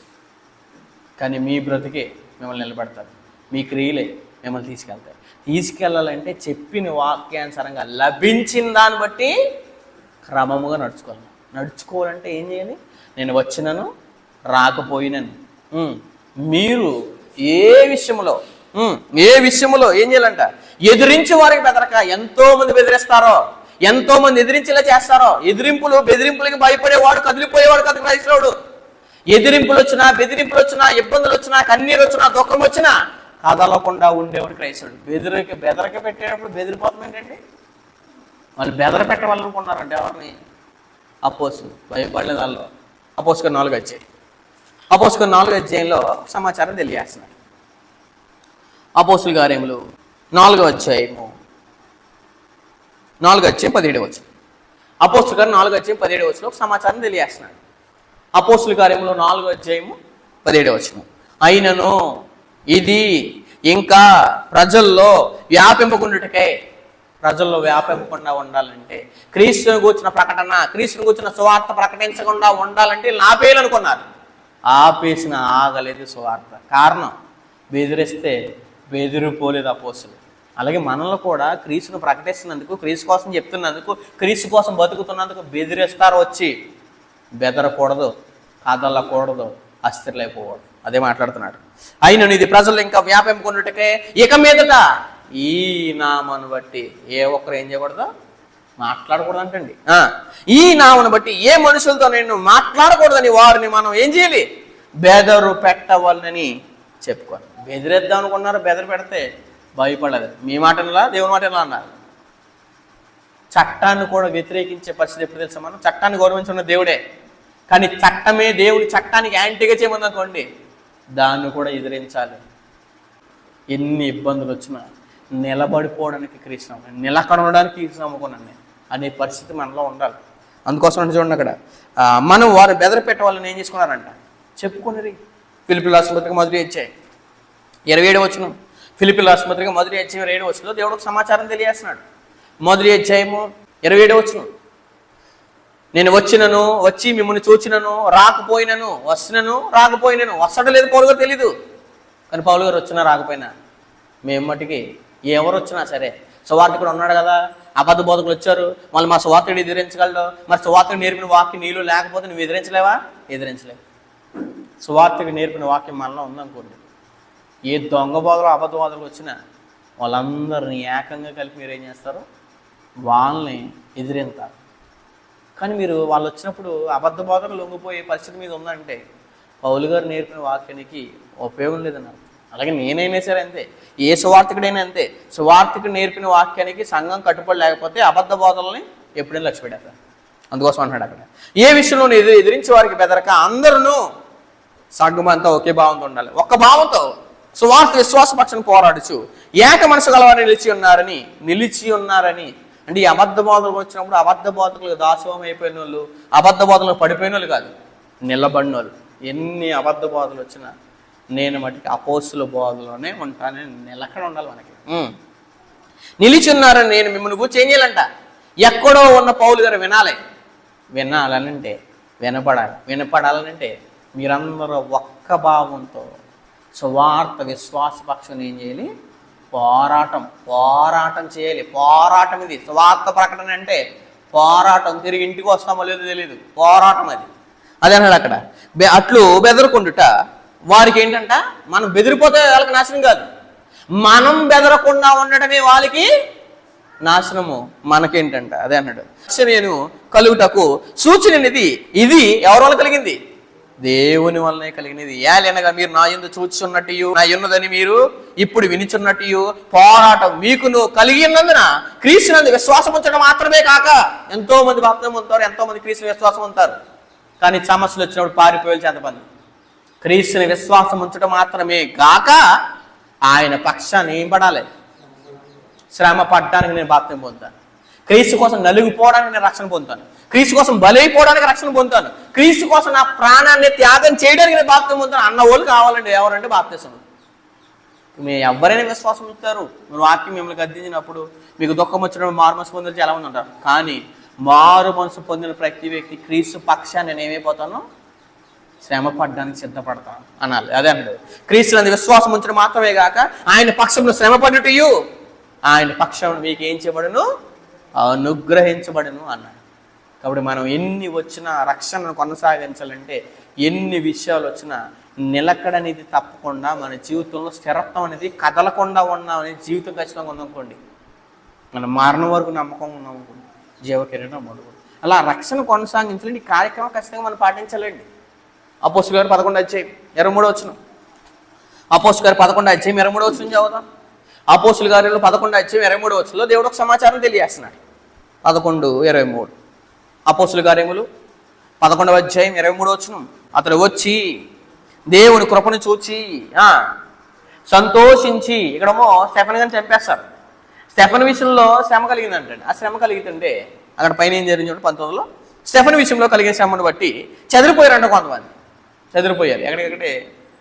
కానీ మీ బ్రతికే మిమ్మల్ని నిలబెడతారు, మీ క్రియలే మిమ్మల్ని తీసుకెళ్తాయి. తీసుకెళ్ళాలంటే చెప్పిన వాక్యానుసారంగా లభించిన దాన్ని బట్టి క్రమముగా నడుచుకోవాలంటే ఏం చేయాలి? నేను వచ్చినను రాకపోయినను. మీరు ఏ విషయంలో ఏం చేయాలంట? ఎదిరించి వారికి బెదరక. ఎంతో మంది బెదిరిస్తారో, ఎంతో మంది ఎదిరించేలా చేస్తారో. బెదిరింపులకి భయపడేవాడు కదిలిపోయేవాడు కదా క్రైస్తవుడు. ఎదిరింపులు వచ్చినా, బెదిరింపులు వచ్చినా, ఇబ్బందులు వచ్చినా, కన్నీరు వచ్చినా, దుఃఖం వచ్చినా కదలకుండా ఉండేవాడు క్రైస్తవుడు. బెదరక పెట్టేటప్పుడు బెదిరిపోతాం ఏంటండి? వాళ్ళు బెదర పెట్టవాలనుకున్నారంటే ఎవరిని? అపోస్తులు. భయపడలేదు వాళ్ళు. అపోస్తులు 4 వచ్చాయి. అపోస్తలుల 4వ అధ్యాయంలో సమాచారం తెలియజేస్తున్నాడు. అపోస్తలుల కార్యములు 4వ అధ్యాయము 4వ అధ్యాయం 17వ వచనం. అపోస్తలుల కార్యం 4వ అధ్యాయం 17వ వచనంలో ఒక సమాచారం తెలియజేస్తున్నాడు. అపోస్తలుల కార్యములో 4వ అధ్యాయము 17వ వచనం. అయినను ఇది ఇంకా ప్రజల్లో వ్యాపింపకుండుటకై, ప్రజల్లో వ్యాపింపకుండా ఉండాలంటే, క్రీస్తుని గూర్చిన ప్రకటన, క్రీస్తుని గూర్చిన సువార్త ప్రకటించకుండా ఉండాలంటే ఆపేయాలనుకున్నారు. ఆపేసిన ఆగలేదు సువార్త. కారణం, బెదిరిస్తే బెదిరిపోలేదు అపోస్తులు. అలాగే మనల్ని కూడా క్రీస్తును ప్రకటిస్తున్నందుకు, క్రీస్తు కోసం చెప్తున్నందుకు, క్రీస్తు కోసం బతుకుతున్నందుకు బెదిరిస్తారు. వచ్చి బెదరకూడదు, కదలకూడదు, అస్థిరలైపోకూడదు. అదే మాట్లాడుతున్నాడు. అయినను ఇది ప్రజలు ఇంకా వ్యాపింపుకున్నట్టుకే ఇక మీదట ఈ నామను బట్టి ఏ ఒక్కరు ఏం చేయకూడదు, మాట్లాడకూడదు అంటండి. ఈ నామను బట్టి ఏ మనుషులతో నేను మాట్లాడకూడదని వారిని మనం ఏం చేయాలి, బెదరు పెట్టవాలని చెప్పుకోవాలి. బెదిరేద్దాం అనుకున్నారు, బెదరు పెడితే భయపడలేదు. మీ మాటలా దేవుని మాటలా అన్నారు. చట్టాన్ని కూడా వ్యతిరేకించే పరిస్థితి ఎప్పుడు తెలుసా? మనం చట్టాన్ని గౌరవించున్న దేవుడే, కానీ చట్టమే దేవుడి చట్టానికి యాంటీగా చేయమని అనుకోండి, దాన్ని కూడా ఎదిరించాలి. ఎన్ని ఇబ్బందులు వచ్చినా నిలబడిపోవడానికి క్రీస్తు నమ్ముకున్నాను, నిలకడ ఉండడానికి క్రీస్తు నమ్ముకున్నాను నేను అనే పరిస్థితి మనలో ఉండాలి. అందుకోసం చూడండి, అక్కడ మనం వారు బెదర పెట్టే వాళ్ళని ఏం చేసుకున్నారంట చెప్పుకున్నది. ఫిలిప్పీయుల పత్రిక 1వ అధ్యాయం 27వ వచనం. ఫిలిప్పీయుల పత్రిక 1వ అధ్యాయం 27వ వచనంలో దేవుడికి సమాచారం తెలియజేస్తున్నాడు. 1వ అధ్యాయము 27వ వచనం. నేను వచ్చి మిమ్మల్ని చూచినను, రాకపోయినను, వస్తునను రాకపోయినను. వస్తడం లేదు పౌలు గారు తెలీదు, కానీ పౌలు గారు వచ్చినా రాకపోయినా మేము మటుకి ఎవరు వచ్చినా సరే, సువార్తికుడు ఉన్నాడు కదా, అబద్ధ బోధకులు వచ్చారు, వాళ్ళు మా సువార్తికుడు ఎదిరించగలడు. మరి సువార్తికుడు నేర్పిన వాక్యం నీళ్ళు లేకపోతే నువ్వు ఎదిరించలేవా? ఎదిరించలేవు. సువార్తికుడు నేర్పిన వాక్యం మనలో ఉందనుకోండి, ఏ దొంగ బోధలు అబద్ధ బోధకులు వచ్చినా వాళ్ళందరినీ ఏకంగా కలిపి మీరు ఏం చేస్తారు, వాళ్ళని ఎదిరింతారు. కానీ మీరు వాళ్ళు వచ్చినప్పుడు అబద్ధ బోధన లొంగిపోయే పరిస్థితి మీద ఉందంటే పౌలు గారు నేర్పిన వాక్యానికి ఉపయోగం లేదన్నారు. అలాగే నేనైనా సరే అంతే, ఏ సువార్తికుడైనా అంతే. సువార్తికుడు నేర్పిన వాక్యానికి సంఘం కట్టుబడి లేకపోతే అబద్ధ బోధనల్ని ఎప్పుడైనా లక్ష్య పెడతారు. అందుకోసం అంటాడు అక్కడ, ఏ విషయంలో ఎదిరించి వారికి బెదరక అందరూ సంఘం అంతా ఒకే భావంతో ఉండాలి. ఒక్క భావంతో సువార్త విశ్వాస పక్షాన్ని పోరాడుచు ఏక మనసు గలవారు నిలిచి ఉన్నారని. అంటే ఈ అబద్ధ బోధకులు వచ్చినప్పుడు అబద్ధ బోధకులకు దాసోహం అయిపోయిన వాళ్ళు, అబద్ధ బోధకులకు పడిపోయిన వాళ్ళు కాదు, నిలబడిన వాళ్ళు. ఎన్ని అబద్ధ బోధలు వచ్చినా నేను మటుకు అపోస్తుల బోధలోనే ఉంటానని నిలకడ ఉండాలి మనకి. నిలిచి ఉన్నారని నేను మిమ్మల్ని గురించి ఏం చేయాలంట, ఎక్కడో ఉన్న పౌలు గారు వినాలనంటే వినపడాలనంటే మీరందరూ ఒక్క భావంతో సువార్త విశ్వాసపక్షం ఏం చేయాలి, పోరాటం చేయాలి. పోరాటం ఇది సువార్త ప్రకటన అంటే పోరాటం. తిరిగి ఇంటికి వస్తామో లేదో తెలియదు, పోరాటం అది. అదే అన్నాడు అక్కడ, అట్లు బెదరకుండుట వారికి ఏంటంట, మనం బెదిరిపోతే వాళ్ళకి నాశనం కాదు, మనం బెదరకుండా ఉండటమే వాళ్ళకి నాశనము, మనకేంటంట. అదే అన్నాడు, నేను కలుగుటకు సూచన ఇది ఎవరి వల్ల కలిగింది, దేవుని వల్లనే కలిగినది. ఏలనగా మీరు నా యందు చూచున్నట్టు, నా ఉన్నదని మీరు ఇప్పుడు వినిచున్నట్టు పోరాటం మీకును కలిగి ఉన్నందున క్రీస్తునందు విశ్వాసం ఉంచడం మాత్రమే కాక, ఎంతో మంది బాప్తిసం పొందుతారు, ఎంతో మంది క్రీస్తుని విశ్వాసం ఉంటారు, కానీ సమస్యలు వచ్చినప్పుడు పారిపోయాలి చేతపంది. క్రీస్తుని విశ్వాసం ఉంచడం మాత్రమే కాక ఆయన పక్షాన్ని ఏం పడాలి, శ్రమ పడ్డానికి నేను బాప్తిసం పొందుతాను, క్రీస్తు కోసం నలిగిపోవడానికి నేను రక్షణ పొందుతాను, క్రీస్తు కోసం బలైపోవడానికి రక్షణ పొందుతాను, క్రీస్తు కోసం నా ప్రాణాన్ని త్యాగం చేయడానికి నేను బాప్తిసం పొందుతాను అన్న వాళ్ళు కావాలండి. ఎవరంటే బాప్తిసం. మీరు ఎవరైనా విశ్వాసం ఉంచుతారు. మీరు వాక్యం మిమ్మల్ని గద్దించినప్పుడు మీకు దుఃఖం వచ్చినప్పుడు మారు మనసు పొందిన చాలా మంది ఉంటారు, కానీ మారు మనసు పొందిన ప్రతి వ్యక్తి క్రీస్తు పక్షాన్ని నేను ఏమైపోతాను, శ్రమ పడ్డానికి సిద్ధపడతాను అనాలి. అదే అన్నాడు, క్రీస్తునందు విశ్వాసం ఉంచడం మాత్రమే కాక ఆయన పక్షంలో శ్రమ పడుటయు ఆయన పక్షం మీకు ఏం చేయబడును, అనుగ్రహించబడును అన్నాడు. కాబట్టి మనం ఎన్ని వచ్చినా రక్షణను కొనసాగించాలంటే, ఎన్ని విషయాలు వచ్చినా నిలకడనేది తప్పకుండా మన జీవితంలో స్థిరత్వం అనేది కదలకుండా ఉన్నామనే జీవితం ఖచ్చితంగా ఉందనుకోండి, మన మరణం వరకు నమ్మకం ఉన్నామనుకోండి, జీవకిరీటం మొదలు. అలా రక్షణ కొనసాగించాలంటే ఈ కార్యక్రమం ఖచ్చితంగా మనం పాటించాలండి. అపోస్తలుల కార్యం 11వ అధ్యాయం 23వ వచనం. అపోస్తలుల కార్యం 11వ అధ్యాయం 23వ వచనం చదువుతాం. అపోస్తలుల కార్యంలో 11వ అధ్యాయం 23వ వచనంలో దేవుడు ఒక సమాచారం తెలియజేస్తున్నాడు. 11:23 అపోస్తలుల కార్యములు 11వ అధ్యాయం 23వ వచనం. అతడు వచ్చి దేవుని కృపను చూచి సంతోషించి. ఇక్కడేమో స్టెఫెన్ గారిని చంపేస్తారు. స్టెఫెన్ విషయంలో శ్రమ కలిగిందంటండి. ఆ శ్రమ కలిగితుంటే అక్కడ పైన ఏం జరిగింది చూడండి 19లో. స్టెఫెన్ విషయంలో కలిగిన శ్రమను బట్టి చెదిరిపోయారంట కొంతమంది. చెదిరిపోయారు, ఎక్కడికెక్కడే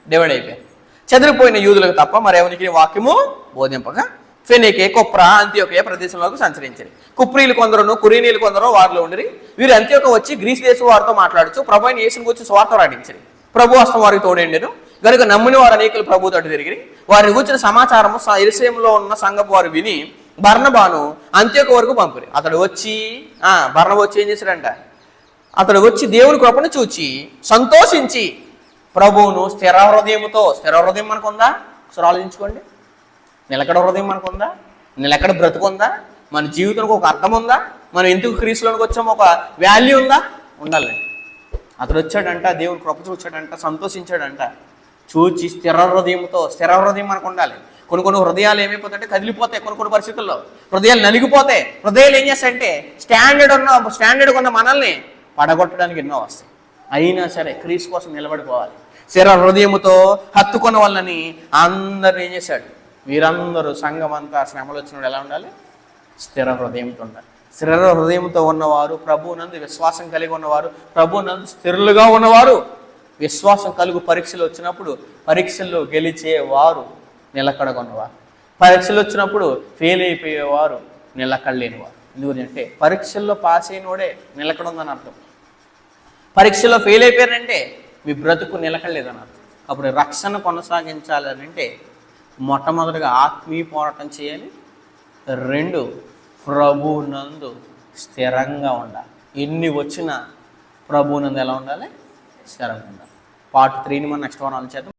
డివైడ్ అయిపోయారు. చెదిరిపోయిన యూదులకు తప్ప మరెవరికి వాక్యము బోధింపగా ఫెనీకే, కుప్ర, అంత్యోకయ ప్రదేశంలోకి సంచరించారు. కుప్రీలు కొందరును కురీనీలు కొందరు వారిలో ఉండిరి. వీరు అంత్యోక వచ్చి గ్రీస్ దేశం వారితో మాట్లాడుచు ప్రభు అయిన యేసుని గురించి స్వార్థ రాడించారు. ప్రభు హస్తం వారికి తోడేండెను కనుక నమ్మిన వారు అనేకులు ప్రభు తోటి తిరిగి వారిని కూర్చిన సమాచారము యెరూషలేములో ఉన్న సంఘపు వారు విని బర్నబాను అంత్యోక వరకు పంపిరి. అతడు వచ్చి బర్నబా వచ్చి ఏం చేశాడంట? అతడు వచ్చి దేవుని కృపను చూచి సంతోషించి ప్రభువును స్థిర హృదయముతో. స్థిర హృదయం మనకు ఉందా? ఒకసారి ఆలోచించుకోండి. నిలకడ హృదయం మనకు ఉందా? నిలకడ బ్రతుకుందా? మన జీవితానికి ఒక అర్థం ఉందా? మనం ఎందుకు క్రీస్తులోనికి వచ్చామో ఒక వాల్యూ ఉందా? ఉండాలండి. అతడు వచ్చాడంట, దేవుని కృప చూచాడంట, సంతోషించాడంట. చూచి స్థిర హృదయంతో. స్థిర హృదయం మనకు ఉండాలి. కొన్ని హృదయాలు ఏమైపోతాయంటే కదిలిపోతాయి. కొన్ని పరిస్థితుల్లో హృదయాలు నలిగిపోతాయి. హృదయాలు ఏం చేస్తాయంటే స్టాండర్డ్గా ఉన్న మనల్ని పడగొట్టడానికి ఎన్నో వస్తాయి. అయినా సరే క్రీస్తు కోసం నిలబడిపోవాలి. స్థిర హృదయముతో హత్తుకున్న వాళ్ళని అందరిని ఏం చేశాడు? వీరందరూ సంఘం అంతా శ్రమలు వచ్చినప్పుడు ఎలా ఉండాలి? స్థిర హృదయంతో ఉండాలి. స్థిర హృదయంతో ఉన్నవారు, ప్రభువునందు విశ్వాసం కలిగి ఉన్నవారు, ప్రభువునందు స్థిరులుగా ఉన్నవారు, విశ్వాసం కలుగు పరీక్షలు వచ్చినప్పుడు పరీక్షల్లో గెలిచేవారు నిలకడగా ఉన్నవారు. పరీక్షలు వచ్చినప్పుడు ఫెయిల్ అయిపోయేవారు నిలకడలేనివారు. ఎందుకంటే పరీక్షల్లో పాస్ అయినోడే నిలకడ ఉందని అర్థం. పరీక్షలో ఫెయిల్ అయిపోయారంటే మీ బ్రతుకు నిలకడలేదని అర్థం. అప్పుడు రక్షణ కొనసాగించాలంటే మొట్టమొదటిగా ఆత్మీయ పోరాటం చేయాలి. 2 ప్రభువునందు స్థిరంగా ఉండాలి. ఎన్ని వచ్చినా ప్రభువునందు ఎలా ఉండాలి? స్థిరంగా ఉండాలి. పార్ట్ 3ని మనం నెక్స్ట్ వారం చేద్దాం.